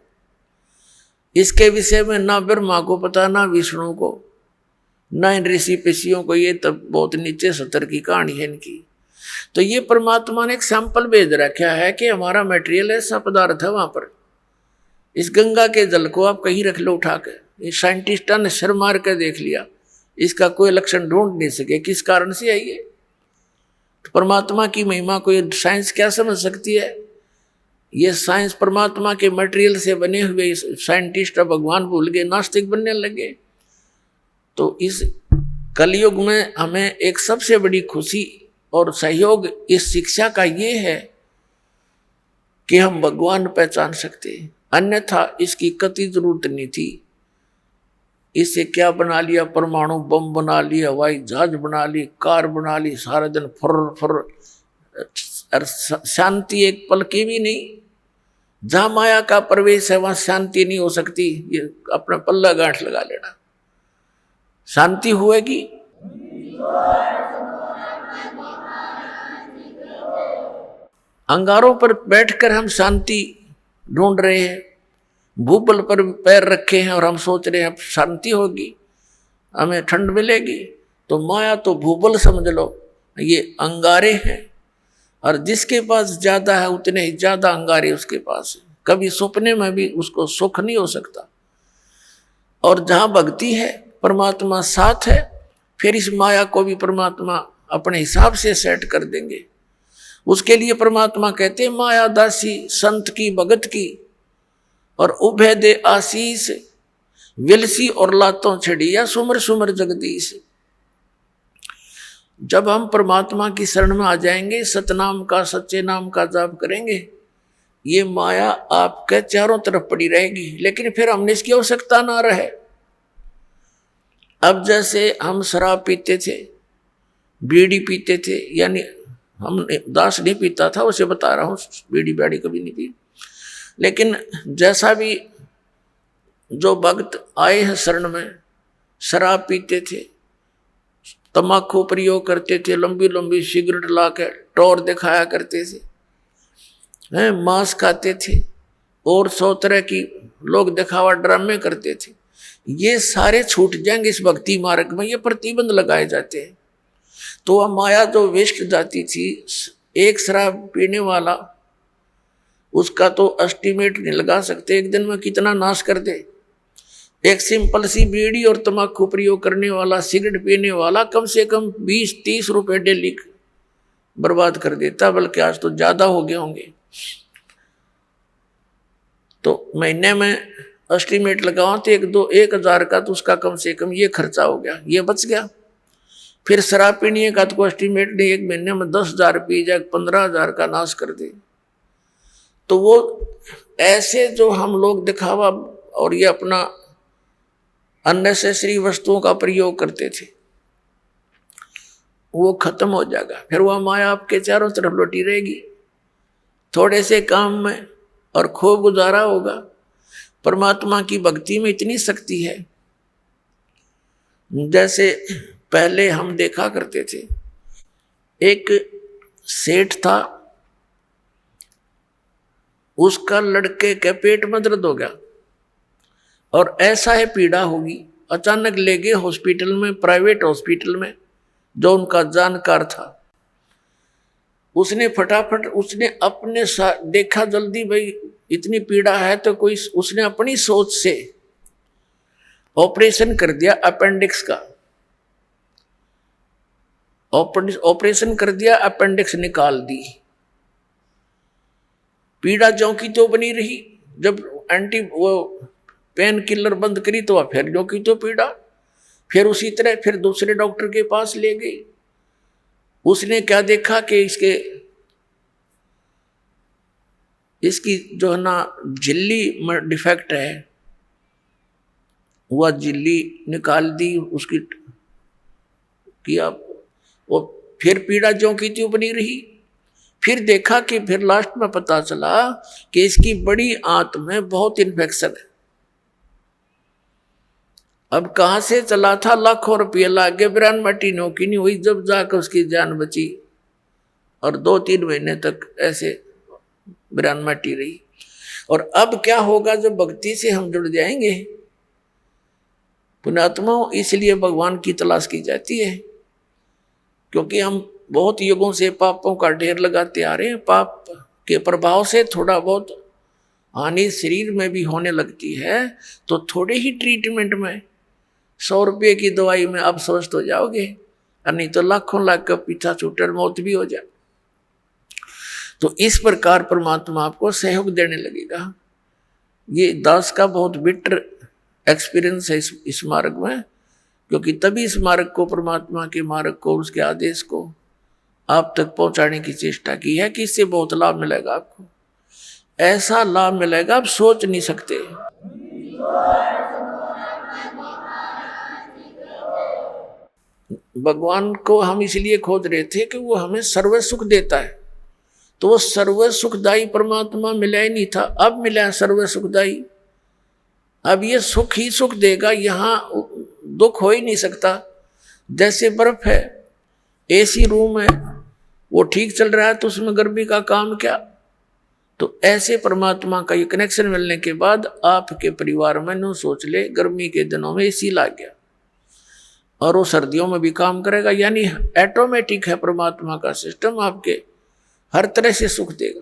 इसके विषय में ना ब्रह्मा को पता, ना विष्णु को, ना इन ऋषि पिषियों को। ये तब बहुत नीचे स्तर की कहानी है इनकी। तो ये परमात्मा ने एक सैंपल भेज रखा है कि हमारा मटेरियल ऐसा पदार्थ है वहां पर। इस गंगा के जल को आप कहीं रख लो उठा कर, इस साइंटिस्टों ने सिर मार कर देख लिया, इसका कोई लक्षण ढूंढ नहीं सके किस कारण से है ये। तो परमात्मा की महिमा को ये साइंस क्या समझ सकती है? ये साइंस परमात्मा के मटेरियल से बने हुए साइंटिस्ट भगवान भूल गए, नास्तिक बनने लगे। तो इस कलयुग में हमें एक सबसे बड़ी खुशी और सहयोग इस शिक्षा का ये है कि हम भगवान पहचान सकते हैं, अन्यथा इसकी कतई जरूरत नहीं थी। इससे क्या बना लिया? परमाणु बम बना लिया, हवाई जहाज बना ली, कार बना ली, सारा दिन फुर फुर, शांति एक पल की भी नहीं। जहां माया का प्रवेश है वहां शांति नहीं हो सकती। ये अपना पल्ला गांठ लगा लेना, शांति होएगी। अंगारों पर बैठकर हम शांति ढूंढ रहे हैं, भूबल पर पैर रखे हैं और हम सोच रहे हैं अब शांति होगी, हमें ठंड मिलेगी। तो माया तो भूबल समझ लो, ये अंगारे हैं, और जिसके पास ज्यादा है उतने ही ज्यादा अंगारे उसके पास है। कभी सपने में भी उसको सुख नहीं हो सकता। और जहां भक्ति है, परमात्मा साथ है, फिर इस माया को भी परमात्मा अपने हिसाब से सेट कर देंगे। उसके लिए परमात्मा कहते हैं माया दासी संत की भगत की, और उभय दे आशीष विलसी और लातों छड़िया सुमर सुमर जगदीश। जब हम परमात्मा की शरण में आ जाएंगे, सतनाम का सच्चे नाम का जाप करेंगे, ये माया आपके चारों तरफ पड़ी रहेगी, लेकिन फिर हमने इसकी आवश्यकता ना रहे। अब जैसे हम शराब पीते थे, बीड़ी पीते थे, यानी हम दास नहीं पीता था, उसे बता रहा हूँ, बीड़ी बाड़ी कभी नहीं पी। लेकिन जैसा भी जो भक्त आए हैं शरण में, शराब पीते थे, तम्बाकू प्रयोग करते थे, लंबी लंबी सिगरेट ला के टोर दिखाया करते थे, मांस खाते थे, और 100 तरह की लोग दिखावा ड्रामे करते थे। ये सारे छूट जाएंगे इस भक्ति मार्ग में, ये प्रतिबंध लगाए जाते हैं। तो वह माया जो वेस्ट जाती थी, एक शराब पीने वाला, उसका तो एस्टिमेट नहीं लगा सकते एक दिन में कितना नाश कर दे। एक सिंपल सी बीड़ी और तम्बाकू प्रयोग करने वाला, सिगरेट पीने वाला कम से कम 20-30 रुपए डेली बर्बाद कर देता, बल्कि आज तो ज्यादा हो गए होंगे। तो महीने में एस्टिमेट लगाओ तो 1,000 का तो उसका कम से कम ये खर्चा हो गया, ये बच गया। फिर शराब पीने का तो एस्टिमेट नहीं, एक महीने में 10,000 पी जाए, 15,000 का नाश कर दे। तो वो ऐसे जो हम लोग दिखावा और ये अपना अननेसेसरी वस्तुओं का प्रयोग करते थे, वो खत्म हो जाएगा। फिर वह माया आपके चारों तरफ लौटी रहेगी, थोड़े से काम में और खूब गुजारा होगा। परमात्मा की भक्ति में इतनी शक्ति है, जैसे पहले हम देखा करते थे एक सेठ था, उसका लड़के के पेट में दर्द हो गया और ऐसा है पीड़ा होगी, अचानक ले गए हॉस्पिटल में, प्राइवेट हॉस्पिटल में, जो उनका जानकार था। उसने फटाफट उसने अपने देखा जल्दी, भाई इतनी पीड़ा है तो कोई, उसने अपनी सोच से ऑपरेशन कर दिया अपेंडिक्स का, ऑपरेशन कर दिया, अपेंडिक्स निकाल दी। पीड़ा ज्यों की तो बनी रही, जब वो पेन किलर बंद करी तो फिर ज्यों की तो पीड़ा, फिर उसी तरह फिर दूसरे डॉक्टर के पास ले गई। उसने क्या देखा कि इसकी जो है ना झिल्ली में डिफेक्ट है, वह झिल्ली निकाल दी उसकी किया, वो फिर पीड़ा ज्यों की त्यों बनी रही। फिर देखा कि फिर लास्ट में पता चला कि इसकी बड़ी आंत में बहुत इन्फेक्शन है। अब कहां से चला था, लाखों रुपये लागे, बिरानमटी नौकी नहीं हुई, जब जाकर उसकी जान बची और 2-3 महीने तक ऐसे बिरानमटी रही। और अब क्या होगा जब भक्ति से हम जुड़ जाएंगे। पुण्यात्माओं, इसलिए भगवान की तलाश की जाती है, क्योंकि हम बहुत युगों से पापों का ढेर लगाते आ रहे हैं। पाप के प्रभाव से थोड़ा बहुत हानि शरीर में भी होने लगती है, तो थोड़े ही ट्रीटमेंट में 100 रुपये की दवाई में आप स्वस्थ हो जाओगे, और नहीं तो लाखों लाख का पीछा छूटर मौत भी हो जाए। तो इस प्रकार परमात्मा आपको सहयोग देने लगेगा। ये दास का बहुत बिटर एक्सपीरियंस है इस मार्ग में, क्योंकि तभी इस मार्ग को, परमात्मा के मार्ग को, उसके आदेश को आप तक पहुंचाने की चेष्टा की है कि इससे बहुत लाभ मिलेगा आपको। ऐसा लाभ मिलेगा आप सोच नहीं सकते। भगवान को हम इसलिए खोज रहे थे कि वो हमें सर्व सुख देता है, तो वो सर्व सुखदायी परमात्मा मिला ही नहीं था, अब मिला है सर्व सुखदायी। अब ये सुख ही सुख देगा, यहां दुख हो ही नहीं सकता। जैसे बर्फ है, एसी रूम है, वो ठीक चल रहा है तो उसमें गर्मी का काम क्या। तो ऐसे परमात्मा का ये कनेक्शन मिलने के बाद आपके परिवार में नो सोच ले, गर्मी के दिनों में एसी लग गया और वो सर्दियों में भी काम करेगा, यानी ऑटोमेटिक है परमात्मा का सिस्टम, आपके हर तरह से सुख देगा।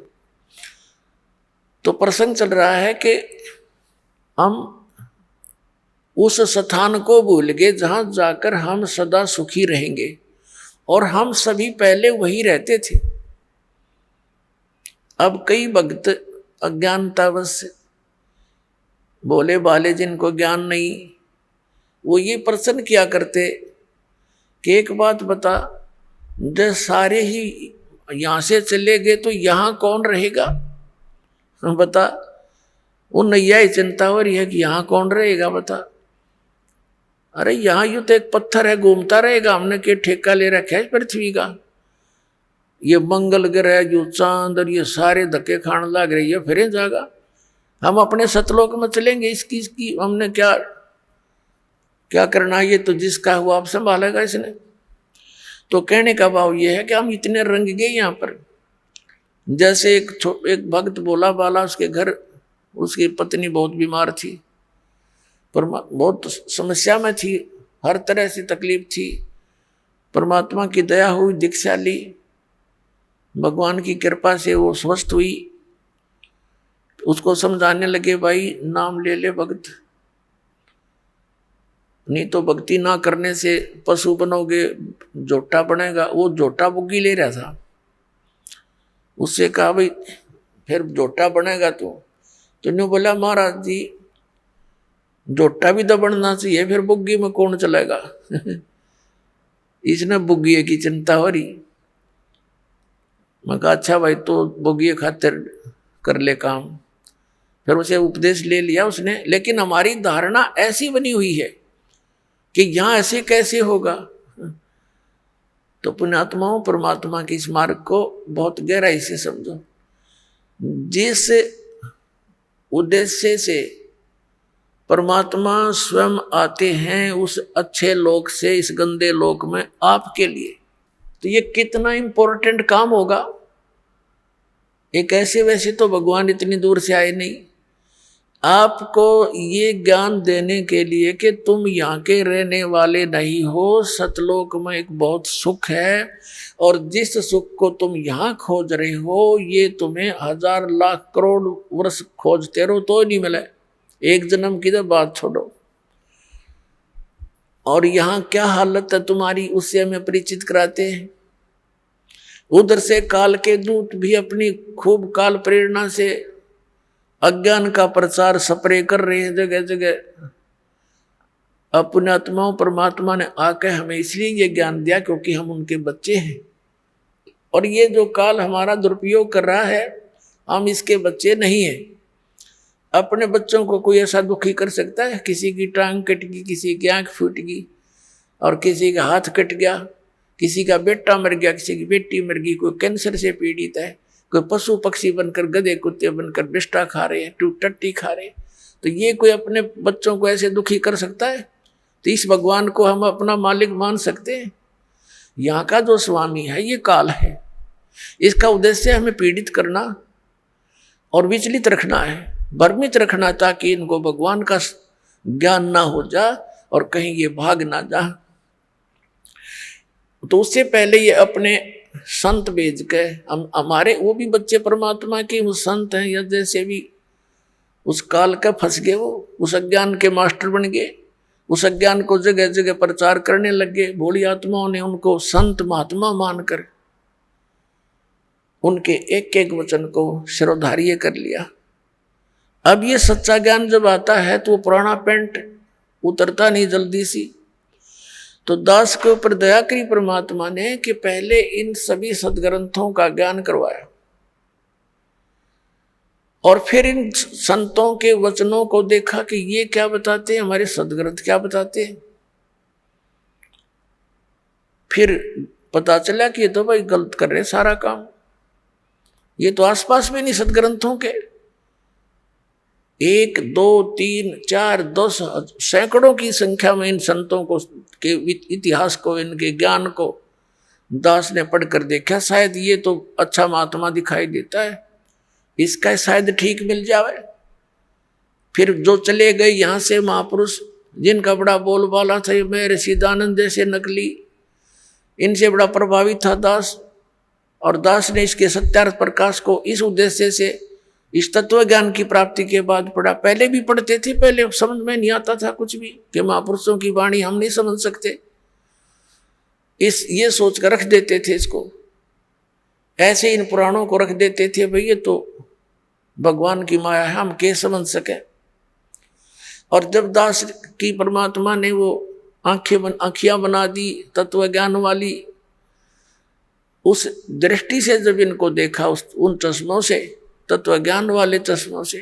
तो प्रसंग चल रहा है कि हम उस स्थान को भूल गए जहां जाकर हम सदा सुखी रहेंगे, और हम सभी पहले वही रहते थे। अब कई भक्त अज्ञानतावश भोले भाले जिनको ज्ञान नहीं, वो ये प्रश्न किया करते कि एक बात बता, जब सारे ही यहां से चले गए तो यहां कौन रहेगा, बता। वो नैया ही चिंता हो रही है कि यहां कौन रहेगा, बता। अरे यहां यूं तो एक पत्थर है, घूमता रहेगा, हमने क्या ठेका ले रखा है पृथ्वी का। ये मंगल ग्रह जो चांद और ये सारे धक्के खाने लग रही है, फिर जाएगा। हम अपने सतलोक में चलेंगे, इसकी हमने क्या करना, ये तो जिसका हुआ आप संभालेगा इसने। तो कहने का भाव ये है कि हम इतने रंग गए यहाँ पर। जैसे एक भक्त बोला बाला, उसके घर उसकी पत्नी बहुत बीमार थी, पर बहुत समस्या में थी, हर तरह से तकलीफ थी। परमात्मा की दया हुई, दीक्षा ली, भगवान की कृपा से वो स्वस्थ हुई। उसको समझाने लगे, भाई नाम ले ले भक्त, नहीं तो भक्ति ना करने से पशु बनोगे, जोटा बनेगा। वो जोटा बुग्गी ले रहा था, उससे कहा भाई फिर जोटा बनेगा तो न्यू बोला, महाराज जी जोटा भी तो बनना चाहिए, फिर बुग्गी में कौन चलेगा। इसने बुग्गी की चिंता हो रही। मैं कहा अच्छा भाई, तो बुग्गी खातिर कर ले काम। फिर उसे उपदेश ले लिया उसने, लेकिन हमारी धारणा ऐसी बनी हुई है कि यहां ऐसे कैसे होगा। तो पुण्यात्माओं, परमात्मा के इस मार्ग को बहुत गहराई से समझो। जिस उद्देश्य से परमात्मा स्वयं आते हैं उस अच्छे लोक से इस गंदे लोक में आपके लिए, तो ये कितना इंपॉर्टेंट काम होगा। एक ऐसे वैसे तो भगवान इतनी दूर से आए नहीं, आपको ये ज्ञान देने के लिए कि तुम यहाँ के रहने वाले नहीं हो, सतलोक में एक बहुत सुख है, और जिस सुख को तुम यहाँ खोज रहे हो ये तुम्हें 1000 लाख करोड़ वर्ष खोजते रहो तो नहीं मिले, एक जन्म की तो बात छोड़ो। और यहाँ क्या हालत है तुम्हारी उससे हमें परिचित कराते हैं। उधर से काल के दूत भी अपनी खूब काल प्रेरणा से अज्ञान का प्रचार स्प्रे कर रहे हैं जगह जगह। अपने आत्माओं परमात्मा ने आकर हमें इसलिए ये ज्ञान दिया क्योंकि हम उनके बच्चे हैं, और ये जो काल हमारा दुरुपयोग कर रहा है हम इसके बच्चे नहीं हैं। अपने बच्चों को कोई ऐसा दुखी कर सकता है? किसी की टांग कट गई, किसी की आंख फूट गई, और किसी का हाथ कट गया, किसी का बेटा मर गया, किसी की बेटी मर गई, कोई कैंसर से पीड़ित है, कोई पशु पक्षी बनकर गधे कुत्ते बनकर बिष्टा खा रहे हैं, टट्टी खा रहे हैं, तो ये कोई अपने बच्चों को ऐसे दुखी कर सकता है? तो इस भगवान को हम अपना मालिक मान सकते हैं? यहाँ का जो स्वामी है ये काल है, इसका उद्देश्य हमें पीड़ित करना और विचलित रखना है, भ्रमित रखना, ताकि इनको भगवान का ज्ञान ना हो जा और कहीं ये भाग ना जा। तो उससे पहले ये अपने संत भेज के हमारे वो भी बच्चे परमात्मा के वो संत हैं, या जैसे भी उस काल का फंस गए, वो उस अज्ञान के मास्टर बन गए, उस अज्ञान को जगह जगह प्रचार करने लगे। भोली आत्माओं ने उनको संत महात्मा मानकर उनके एक एक वचन को शिरोधार्य कर लिया। अब ये सच्चा ज्ञान जब आता है तो वो पुराना पेंट उतरता नहीं जल्दी सी। तो दास के ऊपर दया करी परमात्मा ने कि पहले इन सभी सदग्रंथों का ज्ञान करवाया, और फिर इन संतों के वचनों को देखा कि ये क्या बताते हैं, हमारे सदग्रंथ क्या बताते हैं। फिर पता चला कि ये तो भाई गलत कर रहे सारा काम, ये तो आसपास में नहीं सदग्रंथों के। 1 2 3 4 10 सैकड़ों की संख्या में इन संतों को के इतिहास को, इनके ज्ञान को दास ने पढ़कर देखा। शायद ये तो अच्छा महात्मा दिखाई देता है, इसका शायद ठीक मिल जावे। फिर जो चले गए यहाँ से महापुरुष जिनका बड़ा बोलबाला था, मैं ऋषिदानंद जैसे नकली, इनसे बड़ा प्रभावित था दास, और दास ने इसके सत्यार्थ प्रकाश को इस उद्देश्य से इस तत्व ज्ञान की प्राप्ति के बाद पढ़ा। पहले भी पढ़ते थे, पहले समझ में नहीं आता था कुछ भी कि महापुरुषों की वाणी हम नहीं समझ सकते, ये सोच कर रख देते थे इसको, ऐसे इन पुराणों को रख देते थे, भाई ये तो भगवान की माया है, हम कैसे समझ सके। और जब दास की परमात्मा ने वो आंखियां बना दी तत्व ज्ञान वाली, उस दृष्टि से जब इनको देखा उन चश्मों से, तत्व ज्ञान वाले चश्मों से,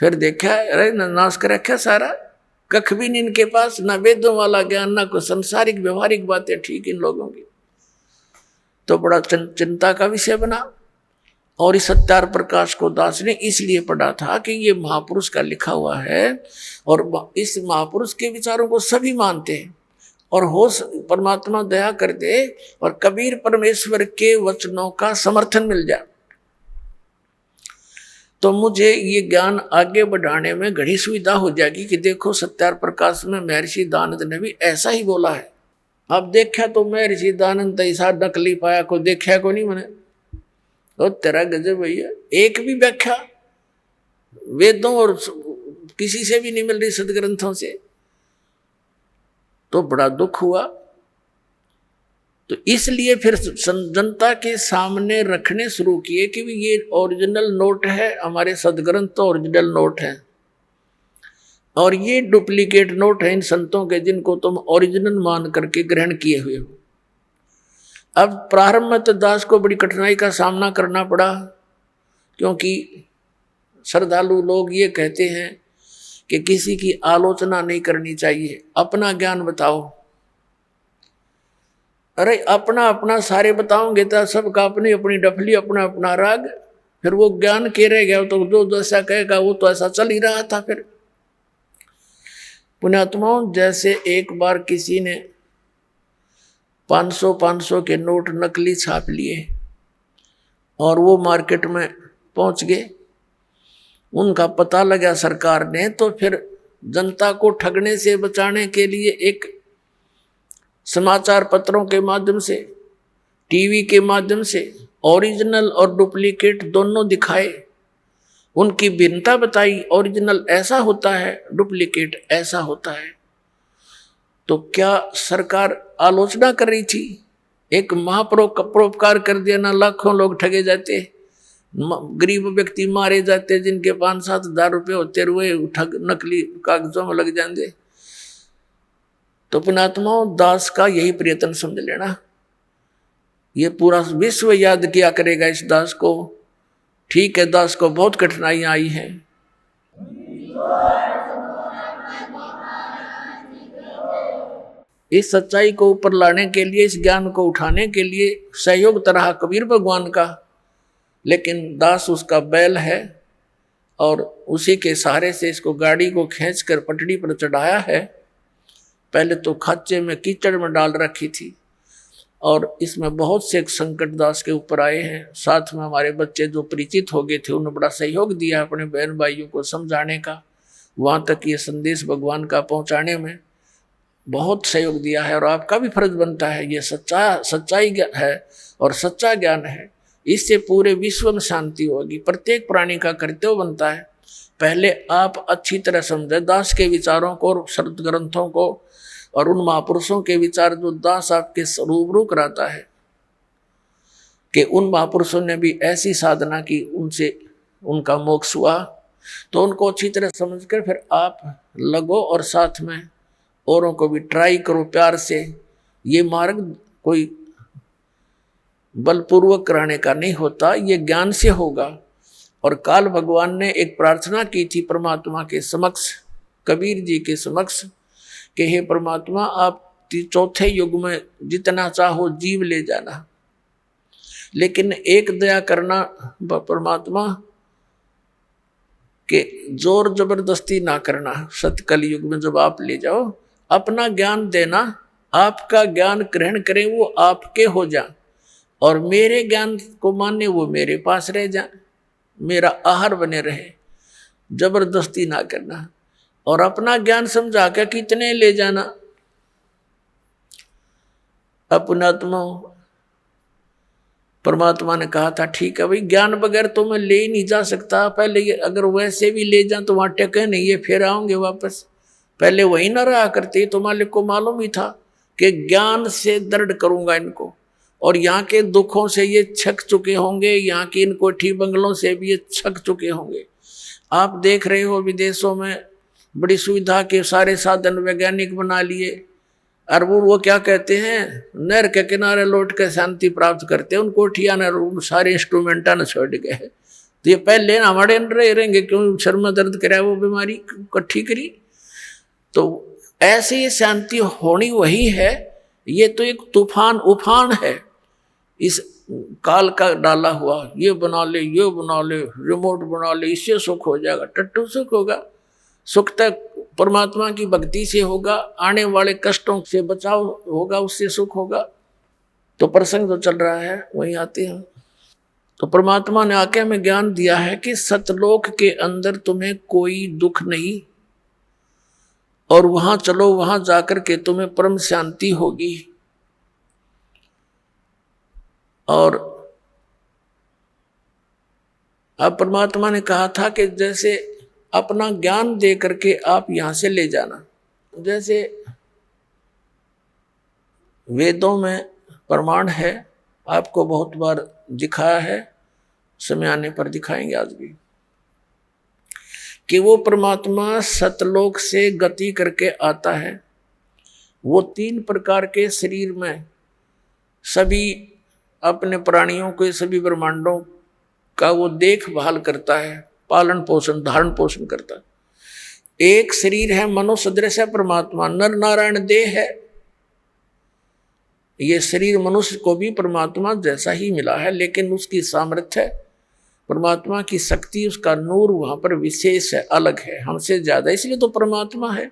फिर देखा अरे नाश कर रखा सारा, कख भी नहीं इनके पास, ना वेदों वाला ज्ञान, ना कोई संसारिक व्यवहारिक बातें ठीक इन लोगों की। तो बड़ा चिंता का विषय बना। और इस सत्यार्थ प्रकाश को दास ने इसलिए पढ़ा था कि ये महापुरुष का लिखा हुआ है, और इस महापुरुष के विचारों को सभी मानते हैं, और हो परमात्मा दया कर दे और कबीर परमेश्वर के वचनों का समर्थन मिल जाए, तो मुझे ये ज्ञान आगे बढ़ाने में घड़ी सुविधा हो जाएगी कि देखो सत्यार्थ प्रकाश में महर्षि दानंद ने भी ऐसा ही बोला है। अब देखा तो महर्षि दानंद ऐसा नकली पाया को देखा को नहीं मैंने, तो तेरा गजब भैया, एक भी व्याख्या वेदों और किसी से भी नहीं मिल रही सदग्रंथों से, तो बड़ा दुख हुआ। तो इसलिए फिर जनता के सामने रखने शुरू किए कि ये ओरिजिनल नोट है, हमारे सदग्रंथ तो ओरिजिनल नोट है, और ये डुप्लीकेट नोट है इन संतों के जिनको तुम ओरिजिनल मान करके ग्रहण किए हुए हो। अब प्रारंभ में तो दास को बड़ी कठिनाई का सामना करना पड़ा, क्योंकि श्रद्धालु लोग ये कहते हैं कि किसी की आलोचना नहीं करनी चाहिए, अपना ज्ञान बताओ। अरे अपना अपना सारे बताओगे तो सबका अपनी अपनी डफली, अपना अपना राग, फिर वो ज्ञान के रह गया तो जो जैसा कहेगा वो तो ऐसा चल ही रहा था। फिर पुण्यात्माओं, जैसे एक बार किसी ने 500 के नोट नकली छाप लिए और वो मार्केट में पहुंच गए। उनका पता लगा सरकार ने, तो फिर जनता को ठगने से बचाने के लिए एक समाचार पत्रों के माध्यम से, टीवी के माध्यम से ओरिजिनल और डुप्लीकेट दोनों दिखाए, उनकी भिन्नता बताई। ओरिजिनल ऐसा होता है, डुप्लीकेट ऐसा होता है। तो क्या सरकार आलोचना कर रही थी? एक महापरोपकार कर दिया ना, लाखों लोग ठगे जाते, गरीब व्यक्ति मारे जाते, जिनके 5-7 हजार रुपये होते रुए ठग नकली कागजों में लग जाते। तो पुण्यात्माओं, दास का यही प्रयत्न समझ लेना। ये पूरा विश्व याद किया करेगा इस दास को। ठीक है, दास को बहुत कठिनाइयां आई हैं, इस सच्चाई को ऊपर लाने के लिए, इस ज्ञान को उठाने के लिए सहयोग तरह कबीर भगवान का, लेकिन दास उसका बैल है और उसी के सहारे से इसको गाड़ी को खींचकर पटड़ी पर चढ़ाया है। पहले तो खाचे में कीचड़ में डाल रखी थी और इसमें बहुत से संकट दास के ऊपर आए हैं। साथ में हमारे बच्चे जो परिचित हो गए थे, उन्होंने बड़ा सहयोग दिया अपने बहन भाइयों को समझाने का, वहाँ तक ये संदेश भगवान का पहुँचाने में बहुत सहयोग दिया है। और आपका भी फर्ज बनता है, ये सच्चाई है और सच्चा ज्ञान है, इससे पूरे विश्व में शांति होगी। प्रत्येक प्राणी का कर्तव्य बनता है, पहले आप अच्छी तरह समझे दास के विचारों को और शब्द ग्रंथों को और उन महापुरुषों के विचार जो दास आपके रूबरू कराता है कि उन महापुरुषों ने भी ऐसी साधना की, उनसे उनका मोक्ष हुआ। तो उनको अच्छी तरह समझकर फिर आप लगो और साथ में औरों को भी ट्राई करो प्यार से। ये मार्ग कोई बलपूर्वक कराने का नहीं होता, ये ज्ञान से होगा। और काल भगवान ने एक प्रार्थना की थी परमात्मा के समक्ष, कबीर जी के समक्ष, कि हे परमात्मा, आप चौथे युग में जितना चाहो जीव ले जाना, लेकिन एक दया करना परमात्मा के जोर जबरदस्ती ना करना। सतकल युग में जब आप ले जाओ, अपना ज्ञान देना, आपका ज्ञान ग्रहण करें, वो आपके हो जा, और मेरे ज्ञान को माने वो मेरे पास रह जा, मेरा आहार बने रहे, जबरदस्ती ना करना। और अपना ज्ञान समझा के कितने ले जाना। अपनात्मा परमात्मा ने कहा था, ठीक है भाई, ज्ञान बगैर तो मैं ले ही नहीं जा सकता, पहले ये अगर वैसे भी ले जाऊं तो वहां टके नहीं, ये फिर आऊंगे वापस, पहले वही ना रहा करते। तो मालिक को मालूम ही था कि ज्ञान से दृढ़ करूंगा इनको, और यहाँ के दुखों से ये छक चुके होंगे, यहाँ की इन कोठी बंगलों से भी ये छक चुके होंगे। आप देख रहे हो विदेशों में बड़ी सुविधा के सारे साधन वैज्ञानिक बना लिए, और वो क्या कहते हैं, नहर के किनारे लौट के शांति प्राप्त करते हैं, उन कोठिया न सारे इंस्ट्रूमेंटा न छोड़ गए। तो ये पहले ना हमारे अंदर रहेंगे, क्यों सर में दर्द कराए वो बीमारी इकट्ठी करी। तो ऐसे ये शांति होनी वही है। ये तो एक तूफान उफान है इस काल का डाला हुआ, ये बना ले, ये बना ले, रिमोट बना ले, इससे सुख हो जाएगा। टट्टू सुख होगा? सुख तक परमात्मा की भक्ति से होगा, आने वाले कष्टों से बचाव होगा, उससे सुख होगा। तो प्रसंग जो चल रहा है वही आते हैं। तो परमात्मा ने आके हमें ज्ञान दिया है कि सतलोक के अंदर तुम्हें कोई दुख नहीं, और वहां चलो, वहां जाकर के तुम्हें परम शांति होगी। और अब परमात्मा ने कहा था कि जैसे अपना ज्ञान दे करके आप यहां से ले जाना, जैसे वेदों में प्रमाण है, आपको बहुत बार दिखाया है, समय आने पर दिखाएंगे आज भी, कि वो परमात्मा सतलोक से गति करके आता है। वो 3 प्रकार के शरीर में सभी अपने प्राणियों के, सभी ब्रह्मांडों का वो देखभाल करता है, पालन पोषण धारण पोषण करता है। एक शरीर है मनुष्य सदृश है परमात्मा, नर नारायण देह है। ये शरीर मनुष्य को भी परमात्मा जैसा ही मिला है, लेकिन उसकी सामर्थ्य, परमात्मा की शक्ति, उसका नूर वहां पर विशेष है, अलग है, हमसे ज्यादा, इसलिए तो परमात्मा है।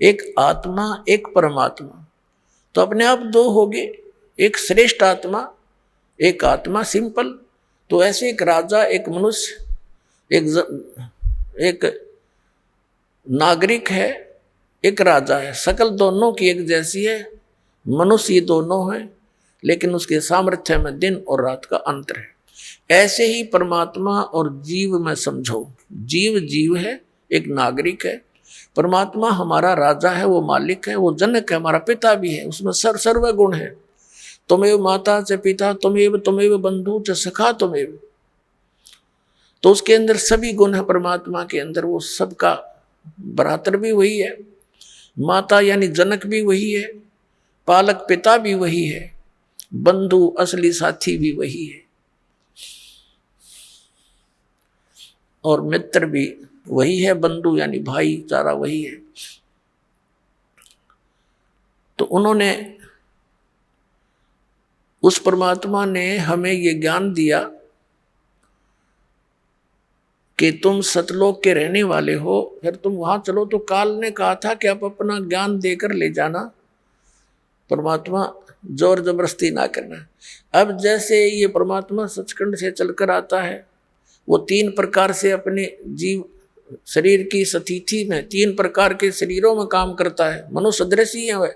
एक आत्मा एक परमात्मा, तो अपने आप 2 हो गए। एक श्रेष्ठ आत्मा, एक आत्मा सिंपल। तो ऐसे एक राजा, एक मनुष्य, एक नागरिक है, एक राजा है, शकल दोनों की एक जैसी है, मनुष्य ये दोनों हैं, लेकिन उसके सामर्थ्य में दिन और रात का अंतर है। ऐसे ही परमात्मा और जीव में समझो, जीव जीव है, एक नागरिक है, परमात्मा हमारा राजा है, वो मालिक है, वो जनक है, हमारा पिता भी है, उसमें सर्व गुण है। तुमेव माता च पिता तुमेव बंधु च सखा तुमेव, तो उसके अंदर सभी गुण है परमात्मा के अंदर, वो सबका भ्रातर भी वही है, माता यानी जनक भी वही है, पालक पिता भी वही है, बंधु असली साथी भी वही है, और मित्र भी वही है, बंधु यानी भाईचारा वही है। तो उन्होंने, उस परमात्मा ने हमें ये ज्ञान दिया कि तुम सतलोक के रहने वाले हो, फिर तुम वहां चलो। तो काल ने कहा था कि आप अपना ज्ञान देकर ले जाना, परमात्मा जोर जबरदस्ती ना करना। अब जैसे ये परमात्मा सचखंड से चलकर आता है, वो 3 प्रकार से अपने जीव शरीर की स्थिति में 3 प्रकार के शरीरों में काम करता है, मनुष्य सदृश ही है वह।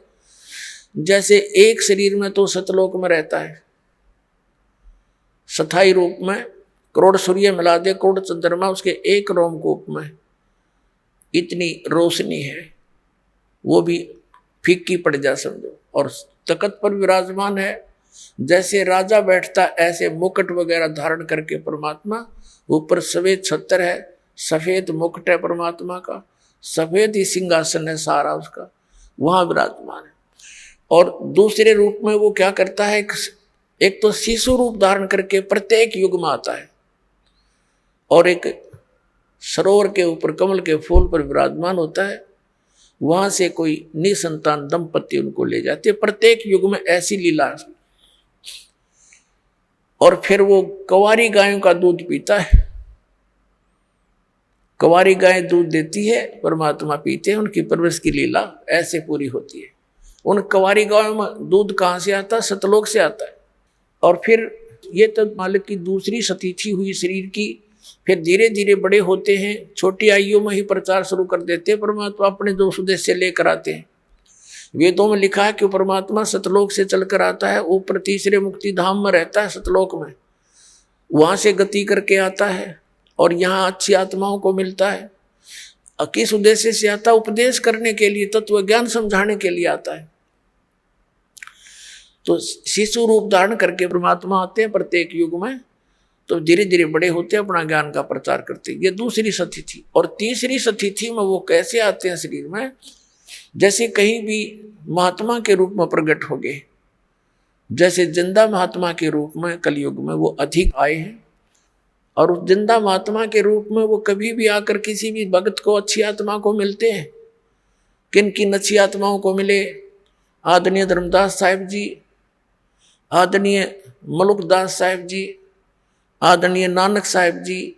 जैसे एक शरीर में तो सतलोक में रहता है, स्थायी रूप में, करोड़ सूर्य मिला दे, करोड़ चंद्रमा उसके एक रोमकूप में, इतनी रोशनी है, वो भी फीकी पड़ जा समझो। और तख्त पर विराजमान है, जैसे राजा बैठता ऐसे मुकुट वगैरह धारण करके परमात्मा, ऊपर सफेद छत्र है, सफेद मुकुट है परमात्मा का, सफेद ही सिंहासन है सारा उसका, वहां विराजमान है। और दूसरे रूप में वो क्या करता है, एक तो शिशु रूप धारण करके प्रत्येक युग में आता है, और एक सरोवर के ऊपर कमल के फूल पर विराजमान होता है, वहां से कोई निसंतान दंपति उनको ले जाते, प्रत्येक युग में ऐसी लीला। और फिर वो कंवारी गायों का दूध पीता है, कंवारी गाय दूध देती है, परमात्मा पीते हैं, उनकी परवरिश की लीला ऐसे पूरी होती है। उन कंवारी गायों में दूध कहाँ से आता है, सतलोक से आता है। और फिर ये तो मालिक की दूसरी स्थिति हुई शरीर की, फिर धीरे धीरे बड़े होते हैं, छोटी आयु में ही प्रचार शुरू कर देते हैं, परमात्मा अपने जो उद्देश्य लेकर आते हैं। वेदों में लिखा है कि परमात्मा सतलोक से चलकर आता है, ऊपर तीसरे मुक्ति धाम में रहता है सतलोक में, वहां से गति करके आता है और यहाँ अच्छी आत्माओं को मिलता है। किस उद्देश्य से आता है, उपदेश करने के लिए, तत्व ज्ञान समझाने के लिए आता है। तो शिशु रूप धारण करके परमात्मा आते हैं प्रत्येक युग में, तो धीरे धीरे बड़े होते हैं, अपना ज्ञान का प्रचार करते हैं। ये दूसरी स्थिति। और तीसरी स्थिति में वो कैसे आते हैं शरीर में, जैसे कहीं भी महात्मा के रूप में प्रकट हो गए, जैसे जिंदा महात्मा के रूप में कलयुग में वो अधिक आए हैं। और उस जिंदा महात्मा के रूप में वो कभी भी आकर किसी भी भक्त को, अच्छी आत्मा को मिलते हैं। किन किन अच्छी आत्माओं को मिले, आदरणीय धर्मदास साहिब जी, आदरणीय मलुकदास साहिब जी, आदरणीय नानक साहिब जी,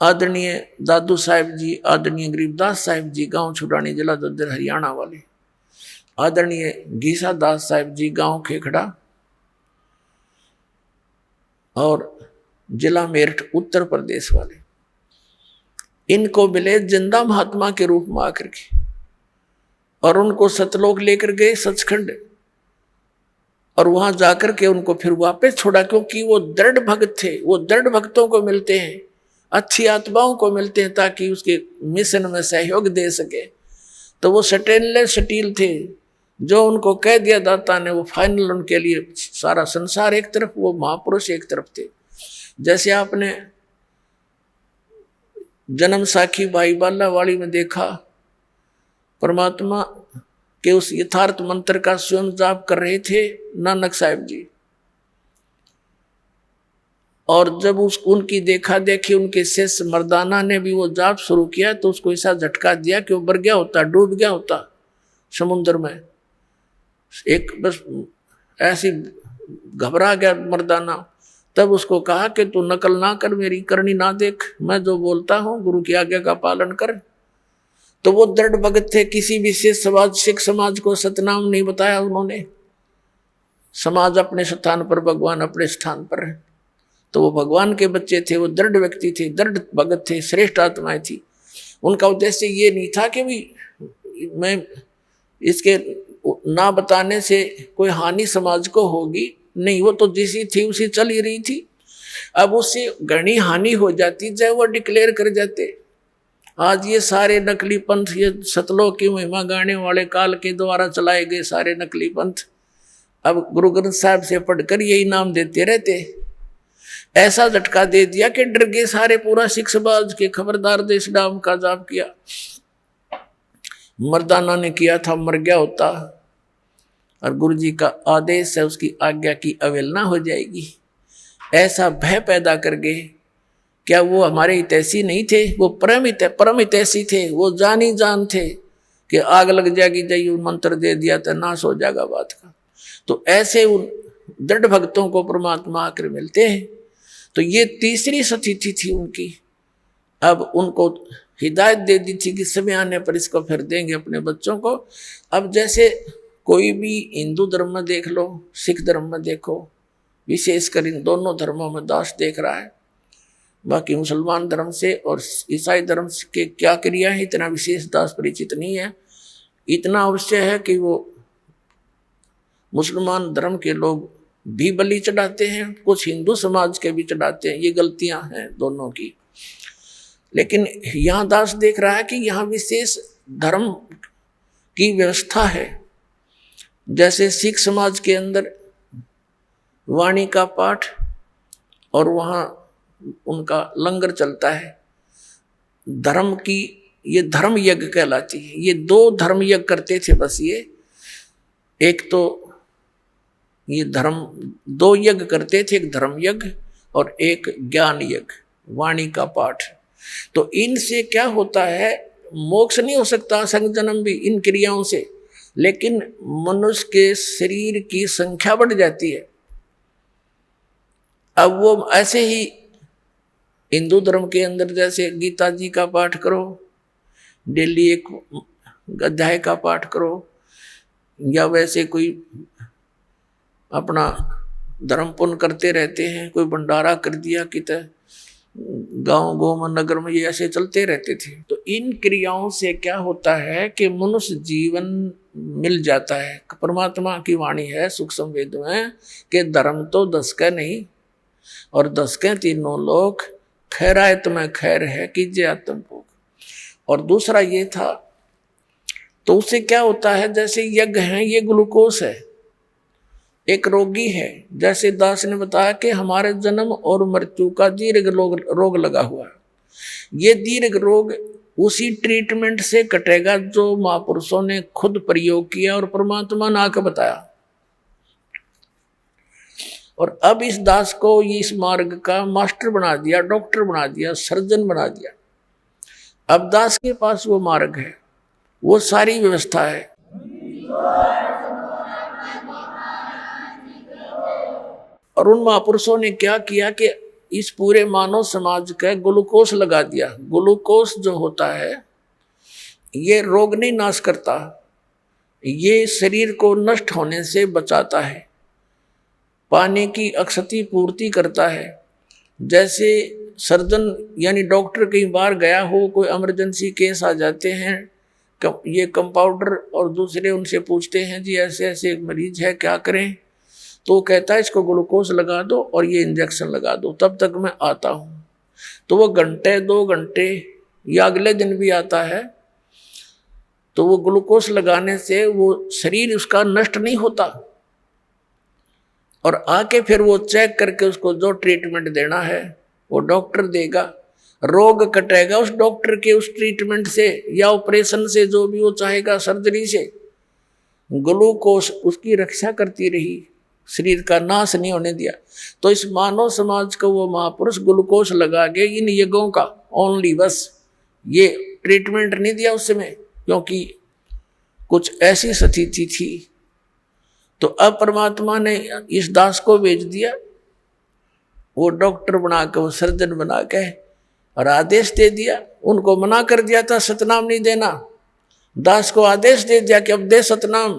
आदरणीय दादू साहिब जी, आदरणीय गरीबदास साहिब जी, गांव छुड़ानी, जिला दद्दर हरियाणा वाले, आदरणीय घीसा दास साहिब जी, गांव खेखड़ा और जिला मेरठ उत्तर प्रदेश वाले, इनको मिले जिंदा महात्मा के रूप में आकर के, और उनको सतलोक लेकर गए सचखंड, और वहां जाकर के उनको फिर वापस छोड़ा, क्योंकि वो दृढ़ भक्त थे। वो दृढ़ भक्तों को मिलते हैं, अच्छी आत्माओं को मिलते हैं, ताकि उसके मिशन में सहयोग दे सके। तो वो स्टेनलेस स्टील थे, जो उनको कह दिया दाता ने वो फाइनल, उनके लिए सारा संसार एक तरफ, वो महापुरुष एक तरफ थे। जैसे आपने जन्म साखी भाई बाला वाली में देखा, परमात्मा के उस यथार्थ मंत्र का स्वयं जाप कर रहे थे नानक साहिब जी, और जब उनकी देखा देखी उनके शिष्य मर्दाना ने भी वो जाप शुरू किया, तो उसको ऐसा झटका दिया कि वो मर गया होता, डूब गया होता समुद्र में। एक बस ऐसी घबरा गया मर्दाना। तब उसको कहा कि तू नकल ना कर, मेरी करनी ना देख, मैं जो बोलता हूँ गुरु की आज्ञा का पालन कर। तो वो दृढ़ भगत थे, किसी भी सिख समाज को सतनाम नहीं बताया उन्होंने। समाज अपने स्थान पर, भगवान अपने स्थान पर है। तो वो भगवान के बच्चे थे, वो दृढ़ व्यक्ति थे, दृढ़ भगत थे, श्रेष्ठ आत्माएं थी। उनका उद्देश्य ये नहीं था कि भी मैं इसके ना बताने से कोई हानि समाज को होगी, नहीं, वो तो जैसी थी उसी चल ही रही थी। अब उससे घनी हानि हो जाती चाहे वो डिक्लेयर कर जाते। आज ये सारे नकली पंथ, ये सतलोक की महिमा गाने वाले काल के द्वारा चलाए गए सारे नकली पंथ अब गुरु ग्रंथ साहब से पढ़कर यही नाम देते रहते। ऐसा झटका दे दिया कि डर गए सारे, पूरा सिख समाज के खबरदार देश नाम का जाप किया। मर्दाना ने किया था मर गया होता, और गुरु जी का आदेश है उसकी आज्ञा की अवहेलना हो जाएगी। ऐसा भय पैदा कर गए। क्या वो हमारे हितैषी नहीं थे? वो परम हितैषी थे। वो जानी जान थे कि आग लग जाएगी, जाइए मंत्र दे दिया तो नाश हो जाएगा बात का। तो ऐसे उन दृढ़ भक्तों को परमात्मा आकर मिलते हैं। तो ये तीसरी सतिथि थी उनकी। अब उनको हिदायत दे दी थी कि समय आने पर इसको फिर देंगे अपने बच्चों को। अब जैसे कोई भी हिंदू धर्म में देख लो, सिख धर्म में देखो, विशेषकर इन दोनों धर्मों में दास देख रहा है। बाकी मुसलमान धर्म से और ईसाई धर्म के क्या क्रिया है इतना विशेष दास परिचित नहीं है। इतना अवश्य है कि वो मुसलमान धर्म के लोग भी बलि चढ़ाते हैं, कुछ हिंदू समाज के भी चढ़ाते हैं। ये गलतियां हैं दोनों की। लेकिन यहाँ दास देख रहा है कि यहाँ विशेष धर्म की व्यवस्था है। जैसे सिख समाज के अंदर वाणी का पाठ और वहाँ उनका लंगर चलता है। धर्म की ये धर्म यज्ञ कहलाती है। ये दो धर्म यज्ञ करते थे बस। ये एक तो ये धर्म दो यज्ञ करते थे, एक धर्म यज्ञ और एक ज्ञान यज्ञ, वाणी का पाठ। तो इनसे क्या होता है, मोक्ष नहीं हो सकता संग जन्म भी इन क्रियाओं से, लेकिन मनुष्य के शरीर की संख्या बढ़ जाती है। अब वो ऐसे ही हिंदू धर्म के अंदर जैसे गीता जी का पाठ करो, डेली एक अध्याय का पाठ करो, या वैसे कोई अपना धर्म पुण्य करते रहते हैं, कोई भंडारा कर दिया कितने गांव गोम नगर में, ये ऐसे चलते रहते थे। तो इन क्रियाओं से क्या होता है कि मनुष्य जीवन मिल जाता है। परमात्मा की वाणी है सूक्ष्म वेद में कि धर्म तो 10 का नहीं और 10 के तीनों लोग, खैरायत में खैर है कीजिए आत्म भोग। और दूसरा ये था, तो उससे क्या होता है, जैसे यज्ञ है ये ग्लूकोस है। एक रोगी है, जैसे दास ने बताया कि हमारे जन्म और मृत्यु का दीर्घ रोग लगा हुआ है। ये दीर्घ रोग उसी ट्रीटमेंट से कटेगा जो महापुरुषों ने खुद प्रयोग किया और परमात्मा ने आकर बताया। और अब इस दास को इस मार्ग का मास्टर बना दिया, डॉक्टर बना दिया, सर्जन बना दिया। अब दास के पास वो मार्ग है, वो सारी व्यवस्था है। और उन महापुरुषों ने क्या किया कि इस पूरे मानव समाज का ग्लूकोस लगा दिया। ग्लूकोस जो होता है ये रोग नहीं नाश करता, ये शरीर को नष्ट होने से बचाता है, पानी की अक्षति पूर्ति करता है। जैसे सर्जन यानी डॉक्टर कई बार गया हो, कोई इमरजेंसी केस आ जाते हैं, ये कंपाउंडर और दूसरे उनसे पूछते हैं जी ऐसे ऐसे एक मरीज है क्या करें, तो कहता है इसको ग्लूकोज लगा दो और ये इंजेक्शन लगा दो, तब तक मैं आता हूँ। तो वो घंटे 2 घंटे या अगले दिन भी आता है। तो वो ग्लूकोज लगाने से वो शरीर उसका नष्ट नहीं होता, और आके फिर वो चेक करके उसको जो ट्रीटमेंट देना है वो डॉक्टर देगा। रोग कटेगा उस डॉक्टर के उस ट्रीटमेंट से या ऑपरेशन से, जो भी वो चाहेगा, सर्जरी से। ग्लूकोज उसकी रक्षा करती रही, शरीर का नाश नहीं होने दिया। तो इस मानव समाज को वो महापुरुष ग्लूकोज लगा के इन यज्ञों का ओनली, बस ये ट्रीटमेंट नहीं दिया उस समय, क्योंकि कुछ ऐसी स्थिति थी। तो अब परमात्मा ने इस दास को भेज दिया, वो डॉक्टर बना के, वो सर्जन बना के, और आदेश दे दिया। उनको मना कर दिया था सतनाम नहीं देना, दास को आदेश दे दिया कि अब दे सतनाम।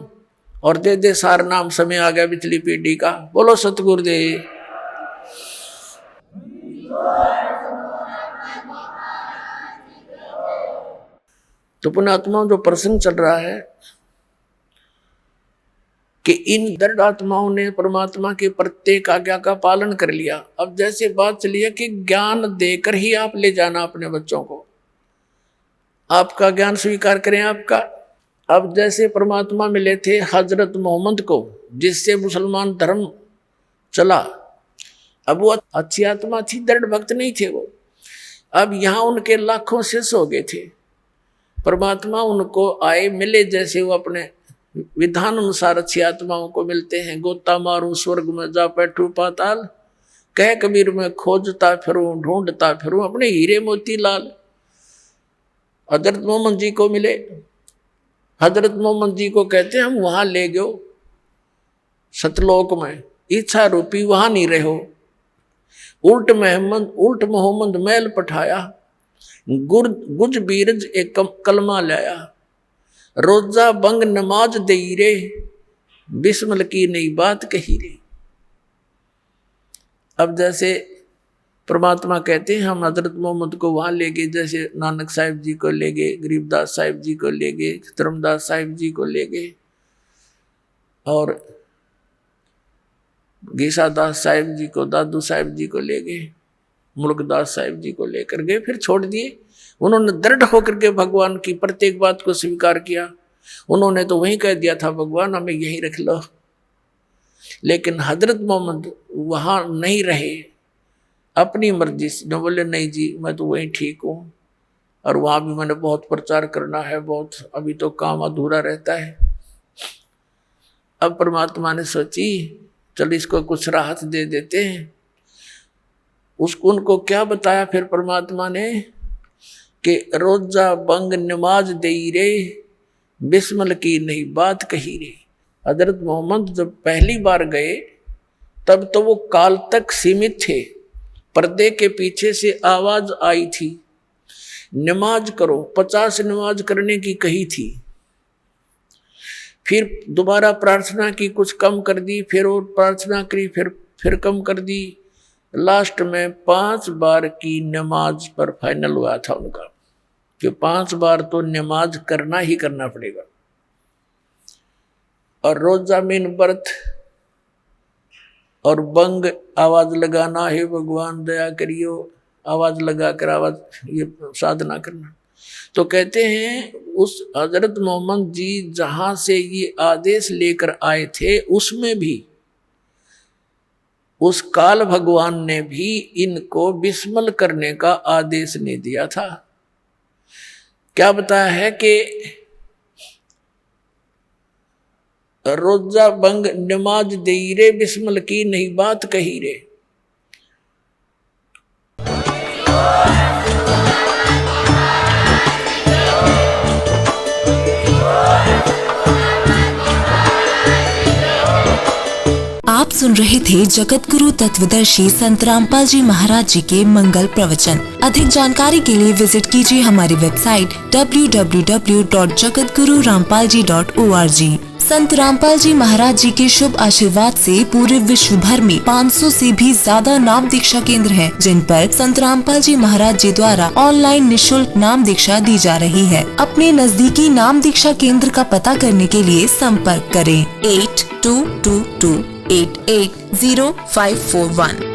और दे दे सार नाम, समय आ गया पिछली पीढ़ी का। बोलो सतगुरुदेव। तो पुण्यात्माओं, जो प्रसंग चल रहा है कि इन दृढ़ आत्माओं ने परमात्मा की प्रत्येक आज्ञा का पालन कर लिया। अब जैसे बात चली है कि ज्ञान देकर ही आप ले जाना अपने बच्चों को, आपका ज्ञान स्वीकार करें आपका। अब जैसे परमात्मा मिले थे हजरत मोहम्मद को, जिससे मुसलमान धर्म चला, अब वो अच्छी आत्मा थी, दृढ़ भक्त नहीं थे वो। अब यहाँ उनके लाखों शिष्य हो गए थे। परमात्मा उनको आए मिले, जैसे वो अपने विधान अनुसार अच्छी आत्माओं को मिलते हैं। गोता मारूं स्वर्ग में जा बैठूं पाताल, कह कबीर में खोजता फिरूं ढूंढता फिरूं अपने हीरे मोती लाल। हजरत मोहम्मद जी को मिले। हजरत मोहम्मद जी को कहते हैं हम वहां ले गयो सतलोक में, इच्छा रूपी वहां नहीं रहो। उल्ट मोहम्मद मैल पठाया, गुज बीरज एक कलमा लाया। रोजा बंग नमाज दई रे, बिस्मिल की नई बात कही रे। अब जैसे परमात्मा कहते हैं हम हजरत मोहम्मद को वहां ले गए, जैसे नानक साहिब जी को ले गए, गरीबदास साहिब जी को ले गए, धर्मदास साहिब जी को ले गए, और गीसादास साहिब जी को, दादू साहिब जी को ले गए, मुल्कदास साहिब जी को लेकर गए, फिर छोड़ दिए। उन्होंने दृढ़ होकर के भगवान की प्रत्येक बात को स्वीकार किया। उन्होंने तो वहीं कह दिया था भगवान हमें यहीं रख लो, लेकिन हजरत मोहम्मद वहां नहीं रहे, अपनी मर्जी से न बोले नहीं जी मैं तो वहीं ठीक हूँ, और वहां भी मैंने बहुत प्रचार करना है, बहुत अभी तो काम अधूरा रहता है। अब परमात्मा ने सोची चल इसको कुछ राहत दे देते हैं। उसको उनको क्या बताया फिर परमात्मा ने कि रोजा बंग नमाज दई रे, बिस्मिल की नई बात कही रे। हजरत मोहम्मद जब पहली बार गए तब तो वो काल तक सीमित थे। पर्दे के पीछे से आवाज आई थी नमाज करो, 50 नमाज करने की कही थी। फिर दोबारा प्रार्थना की, कुछ कम कर दी, फिर और प्रार्थना करी, फिर कम कर दी। लास्ट में 5 बार की नमाज पर फाइनल हुआ था उनका कि 5 बार तो नमाज करना ही करना पड़ेगा। और रोजा मीन व्रत और बंग आवाज लगाना, हे भगवान दया करियो, आवाज लगाकर आवाज ये साधना करना। तो कहते हैं उस हजरत मोहम्मद जी जहां से ये आदेश लेकर आए थे, उसमें भी उस काल भगवान ने भी इनको बिस्मिल करने का आदेश नहीं दिया था। क्या बताया है कि रोजा बंग नमाज दई रे, बिस्मिल की नहीं बात कही रे। आप सुन रहे थे जगत गुरु तत्वदर्शी संत रामपाल जी महाराज जी के मंगल प्रवचन। अधिक जानकारी के लिए विजिट कीजिए हमारी वेबसाइट www.jagatgururampalji.org। संत रामपाल जी महाराज जी के शुभ आशीर्वाद से पूरे विश्व भर में 500 से भी ज्यादा नाम दीक्षा केंद्र हैं, जिन पर संत रामपाल जी महाराज जी द्वारा ऑनलाइन निशुल्क नाम दीक्षा दी जा रही है। अपने नजदीकी नाम दीक्षा केंद्र का पता करने के लिए संपर्क करें 8222880541।